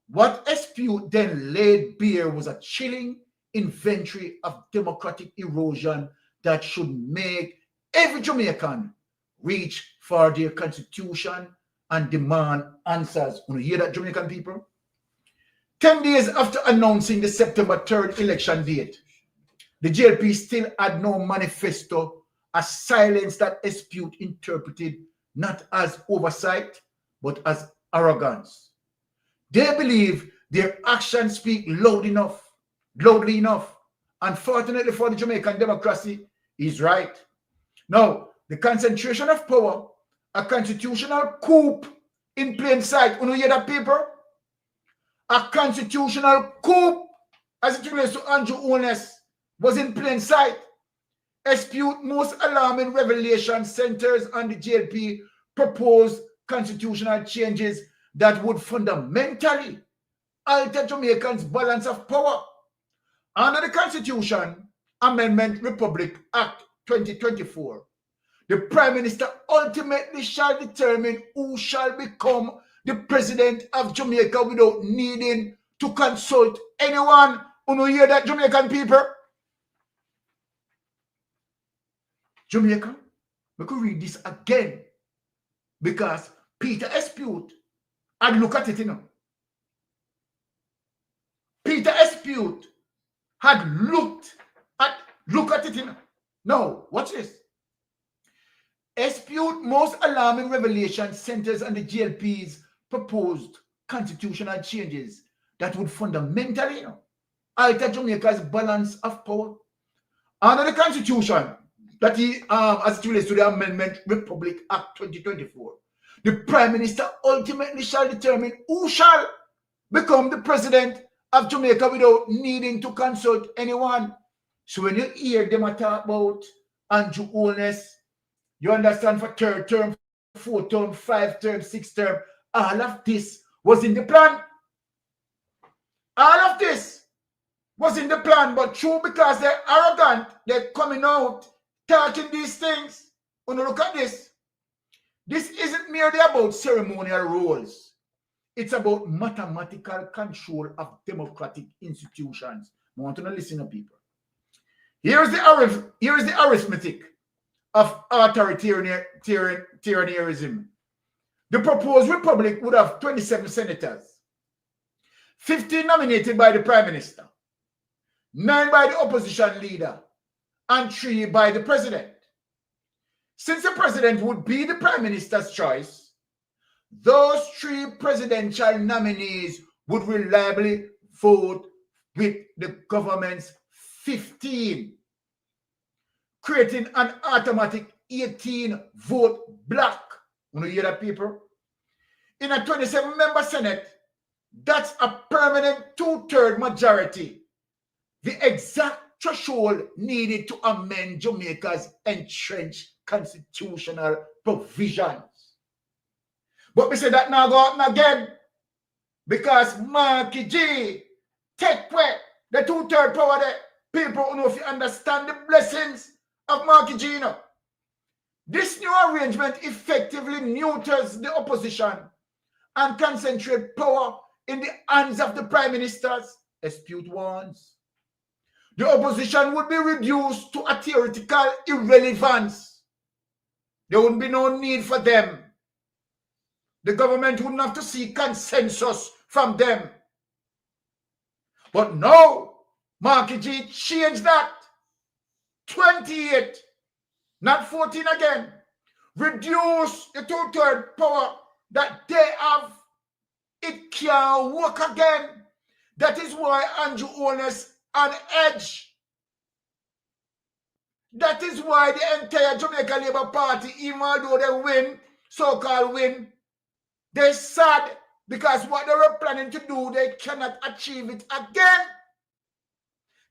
What Espeut then laid bare was a chilling inventory of democratic erosion that should make every Jamaican reach for their constitution and demand answers. You hear that, Jamaican people? 10 days after announcing the September 3rd election date, the JLP still had no manifesto, a silence that Espeut interpreted not as oversight, but as arrogance. They believe their actions speak loudly enough. Unfortunately for the Jamaican democracy, he's right. Now, the concentration of power, a constitutional coup in plain sight. You hear that, people? A constitutional coup, as it relates to Andrew Holness, was in plain sight. Espeut's most alarming revelation centers on the JLP proposed constitutional changes that would fundamentally alter Jamaicans' balance of power. Under the Constitution Amendment Republic Act 2024, the Prime Minister ultimately shall determine who shall become the President of Jamaica without needing to consult anyone. You hear that, Jamaican people? Jamaica, we could read this again because Peter Espeut had looked at it, you know. Peter Espeut had looked at it, you know. Now, watch this. Espeut's most alarming revelation centers on the GLP's proposed constitutional changes that would fundamentally, you know, alter Jamaica's balance of power. Under the Constitution, that he, as it relates to the Amendment Republic Act 2024, the Prime Minister ultimately shall determine who shall become the President of Jamaica without needing to consult anyone. So when you hear them talk about Andrew Holness, you understand, for third term, fourth term, 5 term, 6 term, all of this was in the plan. All of this was in the plan, but true, because they're arrogant, they're coming out, talking these things. When you look at this, this isn't merely about ceremonial roles. It's about mathematical control of democratic institutions. I want to listen to people. Here is the arithmetic of authoritarianism. The proposed republic would have 27 senators, 15 nominated by the Prime Minister, 9 by the opposition leader, and 3 by the President. Since the President would be the Prime Minister's choice, those 3 presidential nominees would reliably vote with the government's 15, creating an automatic 18-vote block. You hear that, people? In a 27-member Senate, that's a permanent 2/3 majority, the exact threshold needed to amend Jamaica's entrenched constitutional provisions. But we say that now go out again, because Marky G take away the 2/3 power there. People who know, if you understand the blessings of Marky G, you know. This new arrangement effectively neuters the opposition and concentrates power in the hands of the Prime Ministers, Espeut warns. The opposition would be reduced to a theoretical irrelevance. There wouldn't be no need for them. The government wouldn't have to seek consensus from them. But now, Marky G changed that. 28, not 14 again. Reduce the 2/3 power that they have. It can't work again. That is why Andrew Holness on edge. That is why the entire Jamaica Labour Party, even though they win, so-called win, they're sad Because what they were planning to do, they cannot achieve it again.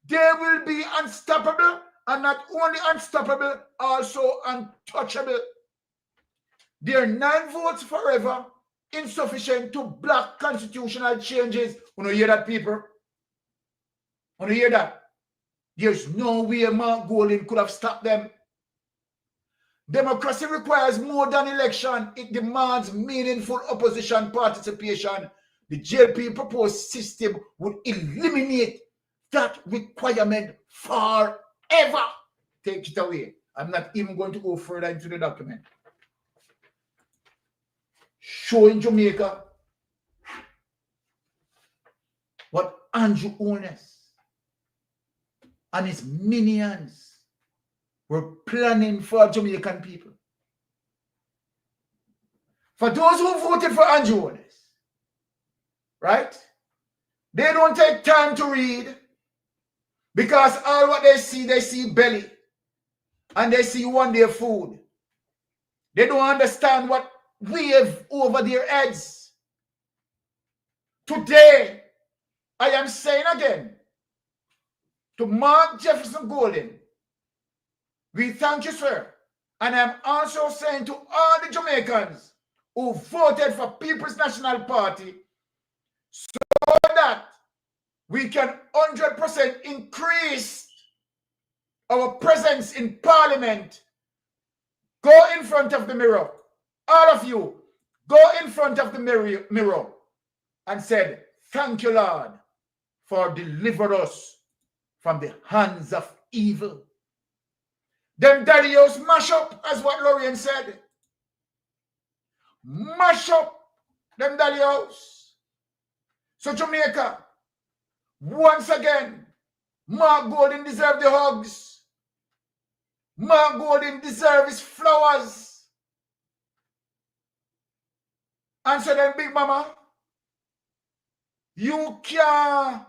They will be unstoppable, and not only unstoppable, also untouchable. Their 9 votes forever insufficient to block constitutional changes. You know, hear that, people? You know, hear that? There's no way Mark Golding could have stopped them. Democracy requires more than election. It demands meaningful opposition participation. The JP proposed system would eliminate that requirement forever. Take it away. I'm not even going to go further into the document. Showing Jamaica what Andrew Holness and his minions were planning for Jamaican people. For those who voted for Andrew Holness, right? They don't take time to read, because all what they see belly, and they see one day food. They don't understand what wave over their heads. Today, I am saying again to Mark Jefferson Golding, we thank you, sir. And I'm also saying to all the Jamaicans who voted for People's National Party, so that we can 100% increase our presence in Parliament. Go in front of the mirror. All of you, go in front of the mirror and said, thank you, Lord, for delivering us from the hands of evil. Them daddy-os mash up, as what Lorraine said. Mash up them daddy-os. So Jamaica, once again, Mark Golding deserves the hugs. Mark Golding deserves his flowers. And so then, Big Mama, you can't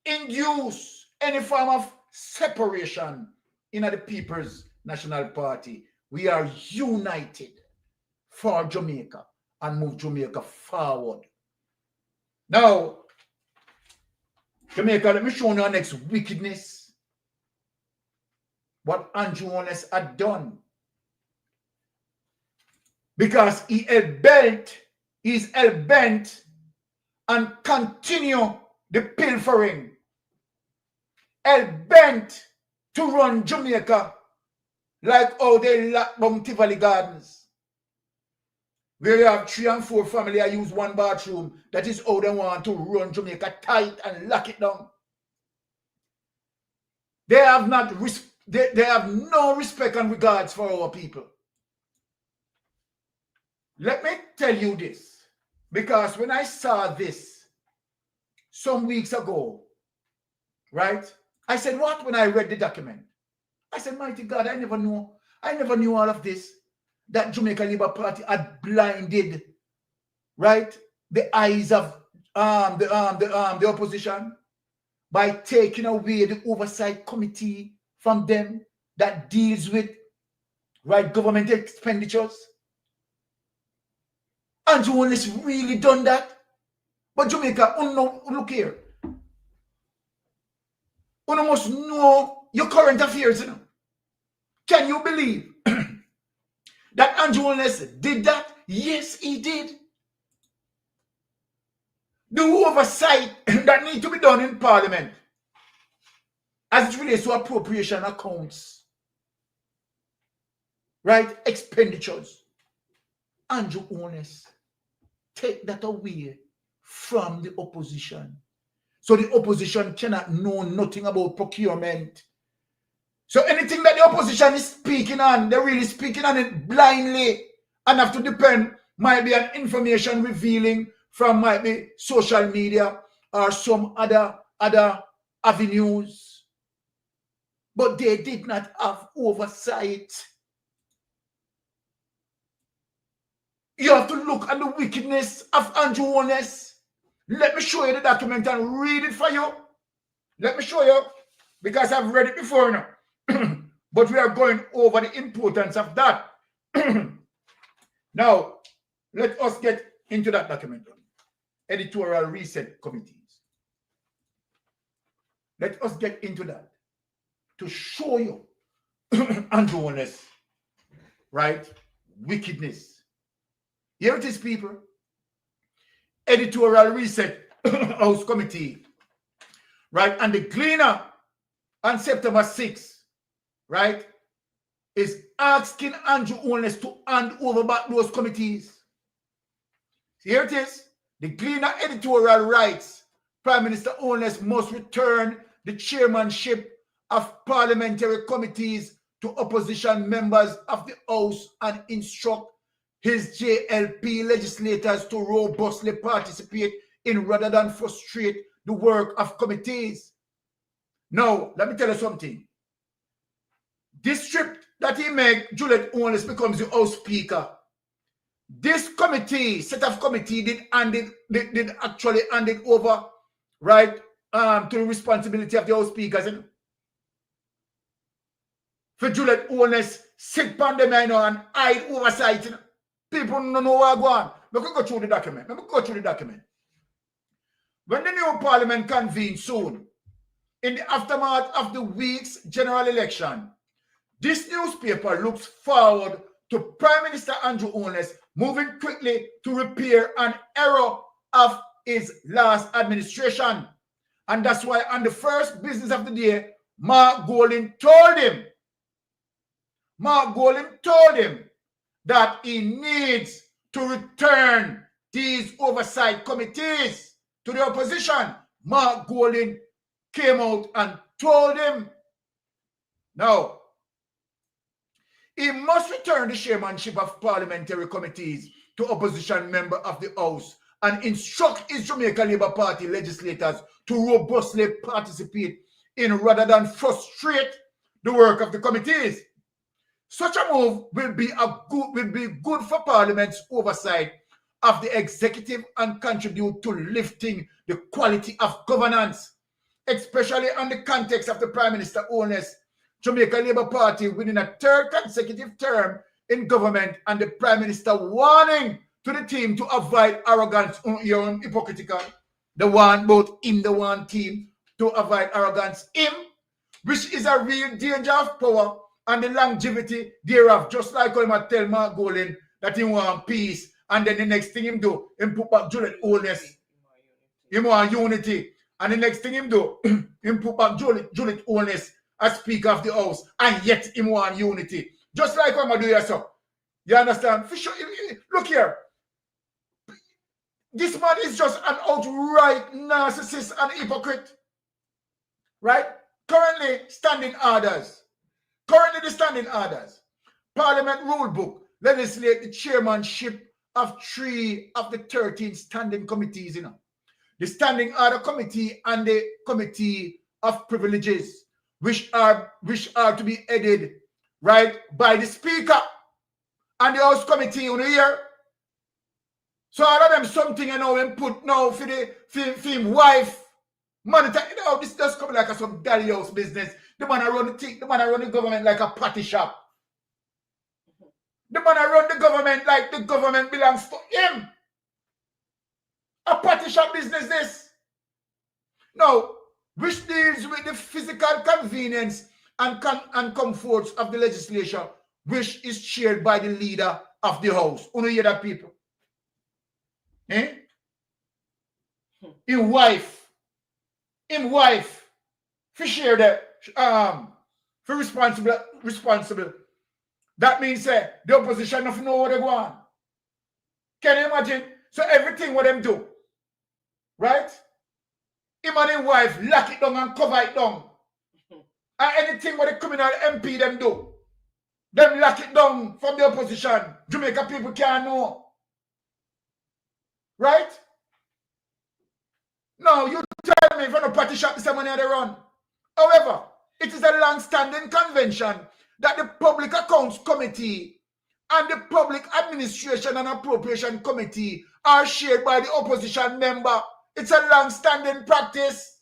induce any form of separation in the People's National Party. We are united for Jamaica and move Jamaica forward. Now, Jamaica, let me show you our next wickedness. What Andrew Holness had done. Because he is hell-bent and continue the pilfering. Hell-bent to run Jamaica like how they lock down Tivoli Gardens, where you have 3 and 4 family, I use 1 bathroom. That is how they want to run Jamaica tight and lock it down. They have they have no respect and regards for our people. Let me tell you this, because when I saw this some weeks ago, right? I said, what? When I read the document, I said, mighty God, I never knew all of this. That Jamaica Labour Party had blinded, right, the eyes of the opposition by taking away the oversight committee from them that deals with, right, government expenditures. Andrew Holness really done that. But Jamaica, look here. You must know your current affairs. You know? Can you believe that Andrew Holness did that? Yes, he did. The oversight that need to be done in Parliament as it relates to appropriation accounts, right? Expenditures. Andrew Holness take that away from the opposition. So the opposition cannot know nothing about procurement. So anything that the opposition is speaking on, they're really speaking on it blindly and have to depend, might be an information revealing from might be social media or some other avenues. But they did not have oversight. You have to look at the wickedness of Andrew Holness. Let me show you the document and read it for you. Let me show you, because I've read it before now. But we are going over the importance of that. Now, let us get into that document. Editorial reset committees. Let us get into that to show you undoing right? Wickedness. Here it is, people. Editorial reset house committee, right? And the Gleaner on September 6th, right, is asking Andrew Holness to hand over back those committees. Here it is. The Gleaner editorial writes, Prime Minister Holness must return the chairmanship of parliamentary committees to opposition members of the House and instruct his JLP legislators to robustly participate in rather than frustrate the work of committees. Now, let me tell you something. This trip that he made, Juliet Holness becomes the House Speaker. This committee, set of committee, did actually hand it over, right, to the responsibility of the House Speakers. You know? For Juliet Holness, sit on them, you know, and hide oversight. You know? People don't know what's going on. Let me go through the document. When the new parliament convenes soon, in the aftermath of the week's general election, this newspaper looks forward to Prime Minister Andrew Holness moving quickly to repair an error of his last administration. And that's why on the first business of the day, Mark Golding told him that he needs to return these oversight committees to the opposition. Mark Golding came out and told him, no, he must return the chairmanship of parliamentary committees to opposition member of the House and instruct his Jamaica Labour Party legislators to robustly participate in rather than frustrate the work of the committees. Such a move will be good for Parliament's oversight of the executive and contribute to lifting the quality of governance, especially in the context of the Prime Minister Holness Jamaica Labour Party within a third consecutive term in government, and the Prime Minister warning to the team to avoid arrogance. You're hypocritical. The one team to avoid arrogance. Him, which is a real danger of power and the longevity thereof, just like how he tell Mark Golding that he want peace, and then the next thing him do, him put back Juliet Holness. He want unity. And the next thing him do, him put back Juliet Holness as Speaker of the House, and yet him want unity. Just like how I do yourself. You understand? Look here. This man is just an outright narcissist and hypocrite. Right? Currently, the standing orders. Parliament rule book legislate the chairmanship of 3 of the 13 standing committees, you know. The Standing Order Committee and the Committee of Privileges, which are to be headed, right, by the Speaker and the House Committee, you know, here. So all of them something, you know, input now for him wife. Monitor, you know, this does come like some daddy house business. The man run the government like a party shop. The man run the government like the government belongs to him. A party shop business, this. Now, which deals with the physical convenience and comforts of the legislation, which is chaired by the leader of the House. You hear that, people? Eh? Him wife, for share the for responsible. That means the opposition don't know what they want. Can you imagine? So everything what them do, right? Him and his wife lock it down and cover it down. And anything what the criminal MP them do, them lock it down from the opposition. Jamaica people can't know. Right? No, you tell me if you're not party shop this money they run. However, it is a long-standing convention that the Public Accounts Committee and the Public Administration and Appropriation Committee are shared by the opposition member. It's a long-standing practice.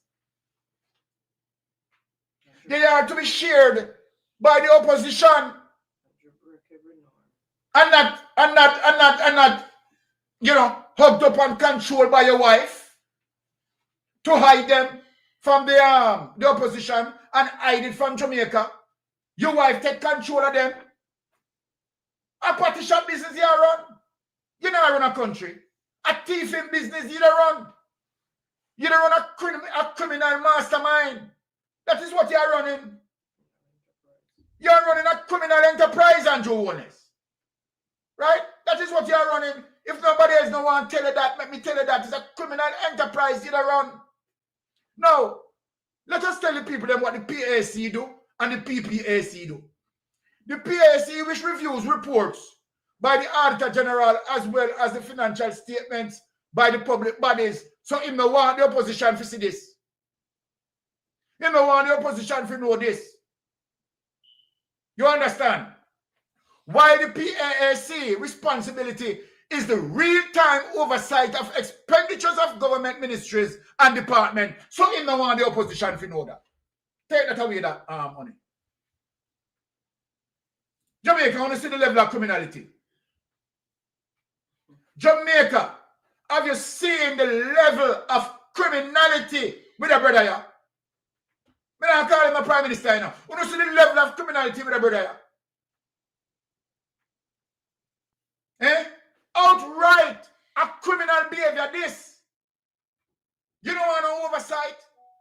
They are to be shared by the opposition. And not, you know, hugged up and controlled by your wife to hide them from the opposition and hide it from Jamaica. Your wife take control of them. A party shop business you run. You don't run a country. A thieving business you don't run. You don't run a criminal mastermind. That is what you're running. You're running a criminal enterprise, Andrew Wallace. Right? That is what you're running. If nobody else no one tell you that, let me tell you that it's a criminal enterprise you don't run. Now, let us tell the people them what the PAC do and the PPAC do. The PAC, which reviews reports by the Auditor General as well as the financial statements by the public bodies. So him no want the opposition to see this. Him no want the opposition to know this. You understand? Why the PAC responsibility is the real-time oversight of expenditures of government ministries and departments. So him no want the opposition to know that. Take that away, that money. Jamaica, want to see the level of criminality. Jamaica, have you seen the level of criminality with a brother here? I don't call him a prime minister now. Want to see the level of criminality with a brother here? Eh? Outright, a criminal behavior this. You don't want no oversight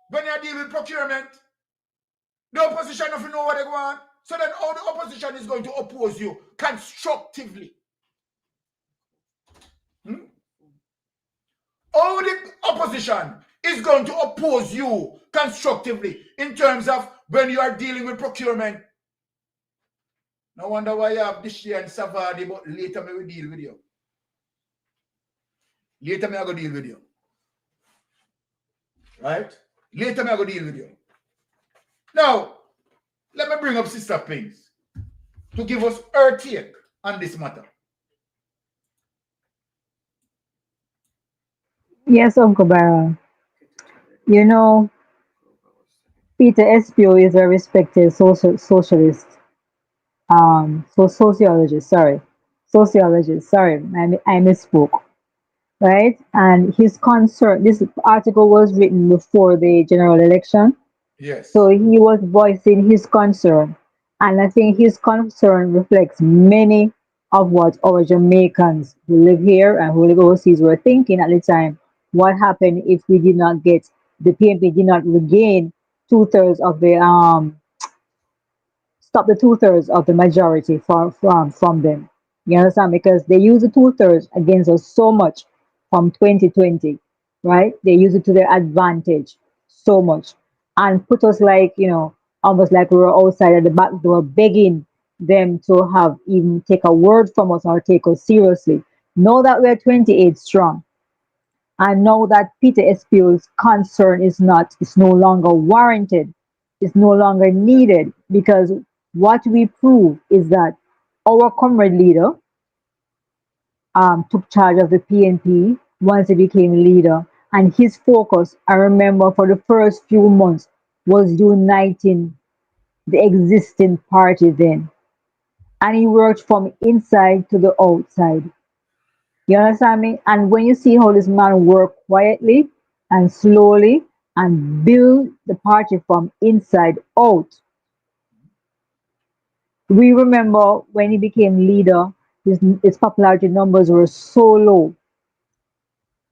when you deal with procurement. The opposition doesn't know what they want. So then all the opposition is going to oppose you constructively. All the opposition is going to oppose you constructively in terms of when you are dealing with procurement. No wonder why you have this year and Savadi, but later me will deal with you. Later me I go deal with you. Right? Later me I go deal with you. Now, let me bring up Sister Pings to give us her take on this matter. Yes, Uncle Barron. You know, Peter Espio is a respected socialist. Sociologist, sorry. Sociologist, sorry, I misspoke. Right? And his concern, this article was written before the general election. Yes. So he was voicing his concern. And I think his concern reflects many of what our Jamaicans who live here and who live overseas were thinking at the time. What happened if we did not get, the PNP did not regain two-thirds of the, stop the two-thirds of the majority from them. You understand? Because they use the two-thirds against us so much from 2020, right? They use it to their advantage so much and put us like, almost like we were outside at the back door begging them to have even take a word from us or take us seriously. Know that we're 28 strong. And know that Peter Espio's concern is no longer warranted. It's no longer needed because what we prove is that our comrade leader took charge of the PNP once he became leader. And his focus, I remember for the first few months, was uniting the existing party then. And he worked from inside to the outside. You understand me? And when you see how this man worked quietly and slowly and build the party from inside out, we remember when he became leader, his popularity numbers were so low.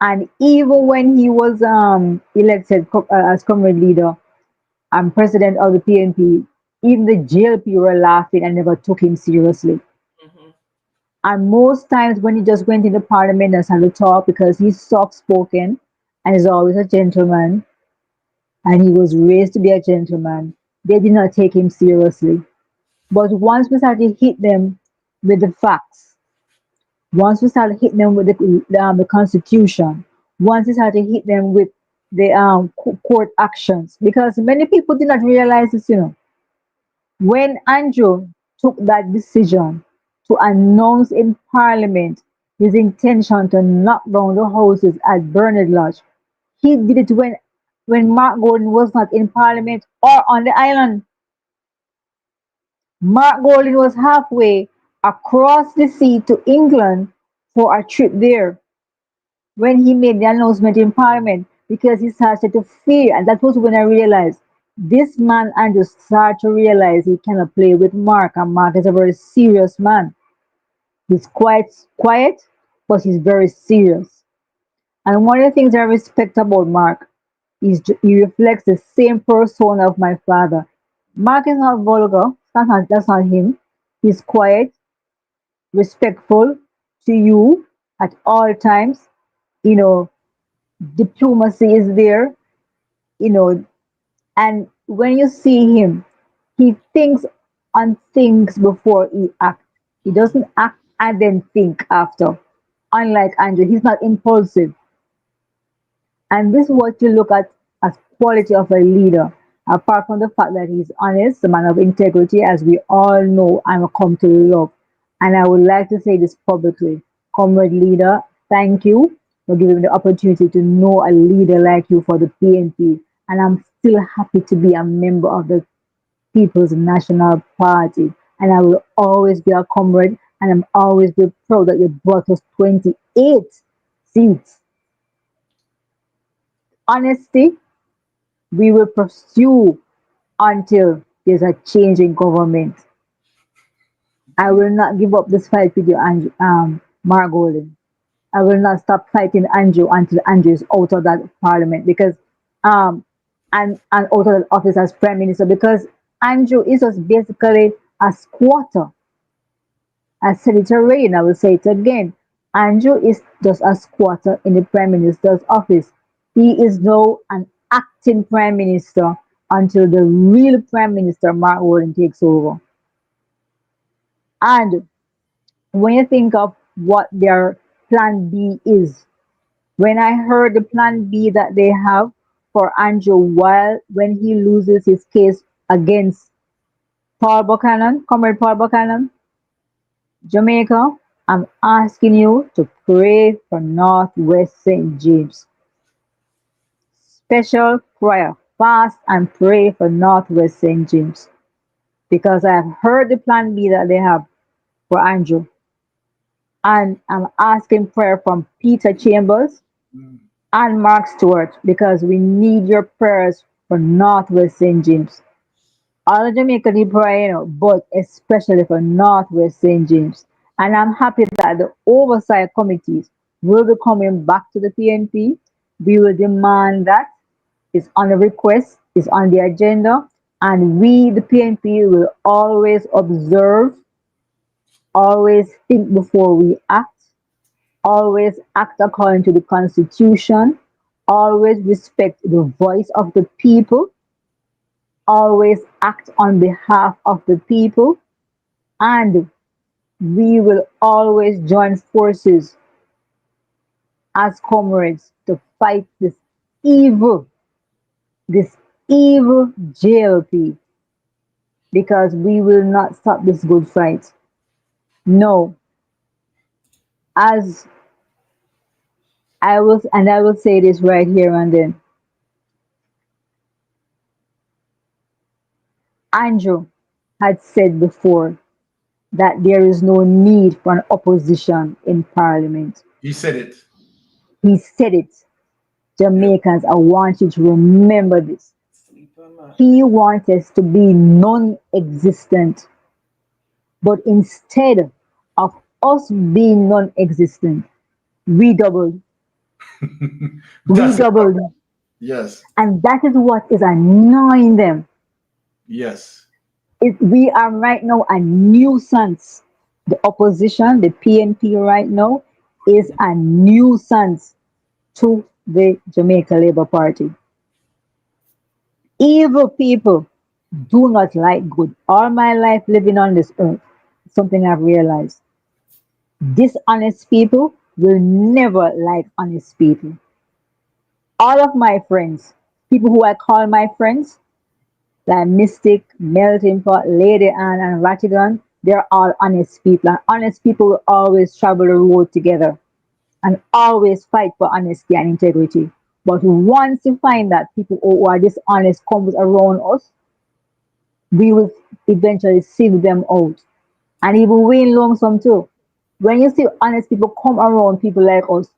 And even when he was elected as comrade leader and president of the PNP, even the JLP were laughing and never took him seriously. And most times when he just went into parliament and started to talk because he's soft-spoken and is always a gentleman and he was raised to be a gentleman, they did not take him seriously. But once we started to hit them with the facts, once we started hitting them with the Constitution, once we started to hit them with the court actions, because many people did not realize this, when Andrew took that decision to announce in Parliament his intention to knock down the houses at Bernard Lodge, he did it when Mark Gordon was not in Parliament or on the island. Mark Gordon was halfway across the sea to England for a trip there. when he made the announcement in Parliament because he started to fear, and that was when I realized this man and just started to realize he cannot play with Mark, and Mark is a very serious man. He's quite quiet, but he's very serious. And one of the things I respect about Mark is he reflects the same persona of my father. Mark is not vulgar. That's not him. He's quiet, respectful to you at all times. You know, diplomacy is there. You know, and when you see him, he thinks on things before he acts. He doesn't act and then think after. Unlike Andrew, he's not impulsive. And this is what you look at as quality of a leader. Apart from the fact that he's honest, a man of integrity, as we all know and come to love. And I would like to say this publicly. Comrade leader, thank you for giving me the opportunity to know a leader like you for the PNP. And I'm still happy to be a member of the People's National Party. And I will always be a comrade, and I'm always be proud that you brought us 28 seats. Honesty, we will pursue until there's a change in government. I will not give up this fight with you, Mark Golden. I will not stop fighting Andrew until Andrew is out of that parliament because and out of that office as prime minister, because Andrew is just basically a squatter. I said it already and I will say it again. Andrew is just a squatter in the prime minister's office. He is now an acting prime minister until the real prime minister, Mark Warren, takes over. And when you think of what their plan B is, when I heard the plan B that they have for Andrew while when he loses his case against Paul Buchanan, Comrade Paul Buchanan, Jamaica, I'm asking you to pray for Northwest St. James. Special prayer, fast and pray for Northwest St. James. Because I've heard the plan B that they have for Andrew. And I'm asking prayer from Peter Chambers and Mark Stewart because we need your prayers for Northwest St. James. All of Jamaica need prayer, but especially for Northwest St. James. And I'm happy that the oversight committees will be coming back to the PNP. We will demand that. It's on the request, it's on the agenda, and we, the PNP, will always observe, always think before we act, always act according to the Constitution, always respect the voice of the people, always act on behalf of the people, and we will always join forces as comrades to fight evil, this evil JLP, because we will not stop this good fight. No, as I will say this right here and then. Andrew had said before that there is no need for an opposition in Parliament. He said it. He said it. Jamaicans, I want you to remember this. He wants us to be non-existent. But instead of us being non-existent, we doubled. We doubled. Yes. And that is what is annoying them. Yes. We are right now a nuisance. The opposition, the PNP right now, is a nuisance to the Jamaica Labour Party. Evil people do not like good. All my life living on this earth, something I've realized. Dishonest people will never like honest people. All of my friends, people who I call my friends, like Mystic, Melting Pot, Lady Anne, and Vatican, they're all honest people. And honest people will always travel the road together and always fight for honesty and integrity. But once you find that people who are dishonest comes around us, we will eventually sieve them out. And even we in lump sum too. When you see honest people come around people like us,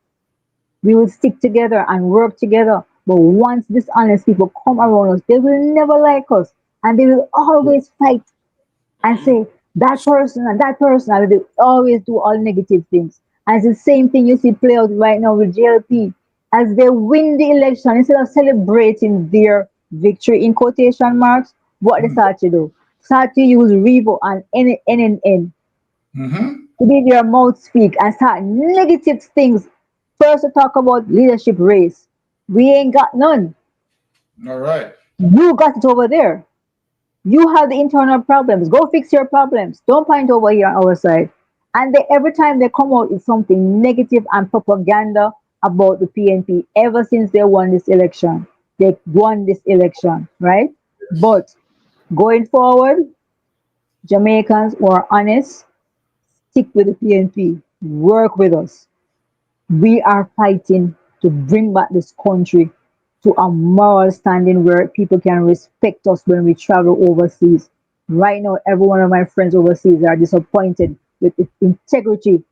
we would stick together and work together. But once dishonest people come around us, they will never like us. And they will always fight and say, that person and that person, and they always do all negative things. And it's the same thing you see play out right now with JLP. As they win the election, instead of celebrating their victory in quotation marks, what they start to do? Start to use Revo and NNN to make their mouth speak and start negative things. First to talk about leadership race. We ain't got none. All right. You got it over there. You have the internal problems. Go fix your problems. Don't point over here on our side. And every time they come out with something negative and propaganda about the PNP, ever since they won this election. They won this election, right? But going forward, Jamaicans who are honest, stick with the PNP. Work with us. We are fighting to bring back this country to a moral standing where people can respect us when we travel overseas. Right now, every one of my friends overseas are disappointed with the integrity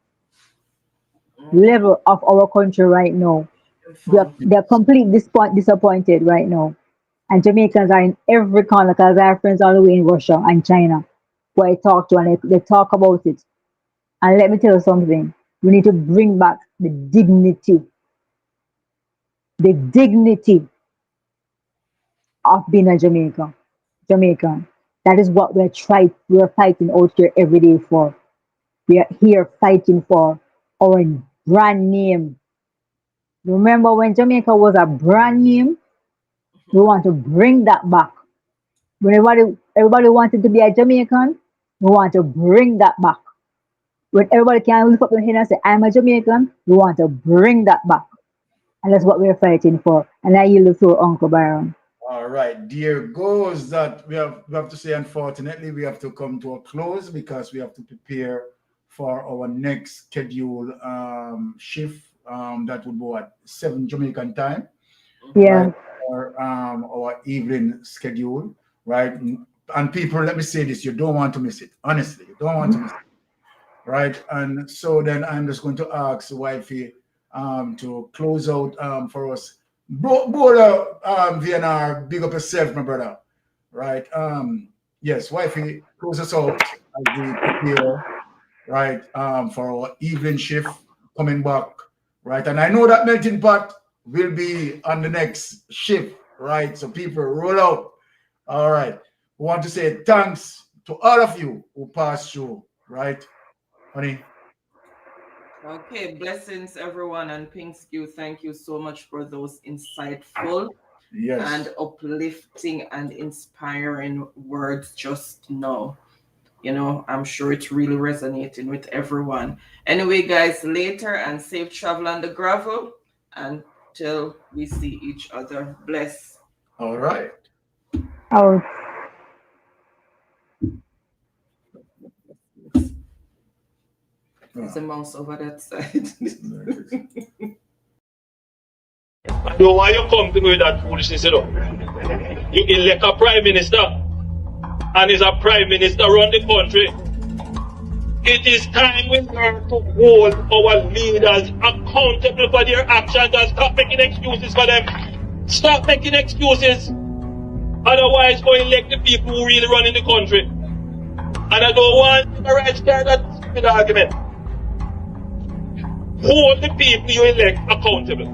level of our country right now. They're completely disappointed right now. And Jamaicans are in every corner because I have friends all the way in Russia and China who I talk to, and they talk about it. And let me tell you something. We need to bring back the dignity of being a Jamaican. That is what we're fighting out here every day for. We are here fighting for our brand name. Remember when Jamaica was a brand name? We want to bring that back. When everybody wanted to be a Jamaican, we want to bring that back. When everybody can lift up their hand and say, I'm a Jamaican, we want to bring that back. And that's what we're fighting for. And I yield the floor, Uncle Byron. All right, there goes that. We have to say, unfortunately, we have to come to a close because we have to prepare for our next scheduled shift. That would go at 7 Jamaican time. Yeah. Right? Or our evening schedule, right? And people, let me say this, you don't want to miss it. Honestly, you don't want to miss it. Right? And so then I'm just going to ask Wifey to close out for us. Brother VNR, big up yourself, my brother. Right? Yes, Wifey, close us out as we prepare, right, for our evening shift coming back, right? And I know that Melting Pot will be on the next shift, right? So people roll out. All right. We want to say thanks to all of you who passed through, right? Honey. Okay, blessings everyone, and Pinkskew, thank you so much for those insightful and uplifting and inspiring words just now. You know, I'm sure it's really resonating with everyone. Anyway, guys, later, and safe travel on the gravel until we see each other. Bless. All right. Oh. There's a mouse over that side. I know why you come to me with that foolishness, you know. You elect a prime minister, and is a prime minister run the country. It is time we learn to hold our leaders accountable for their actions and stop making excuses for them. Stop making excuses. Otherwise, go elect the people who really run in the country. And I don't want to right start that stupid argument. Hold the people you elect accountable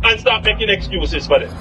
and stop making excuses for them.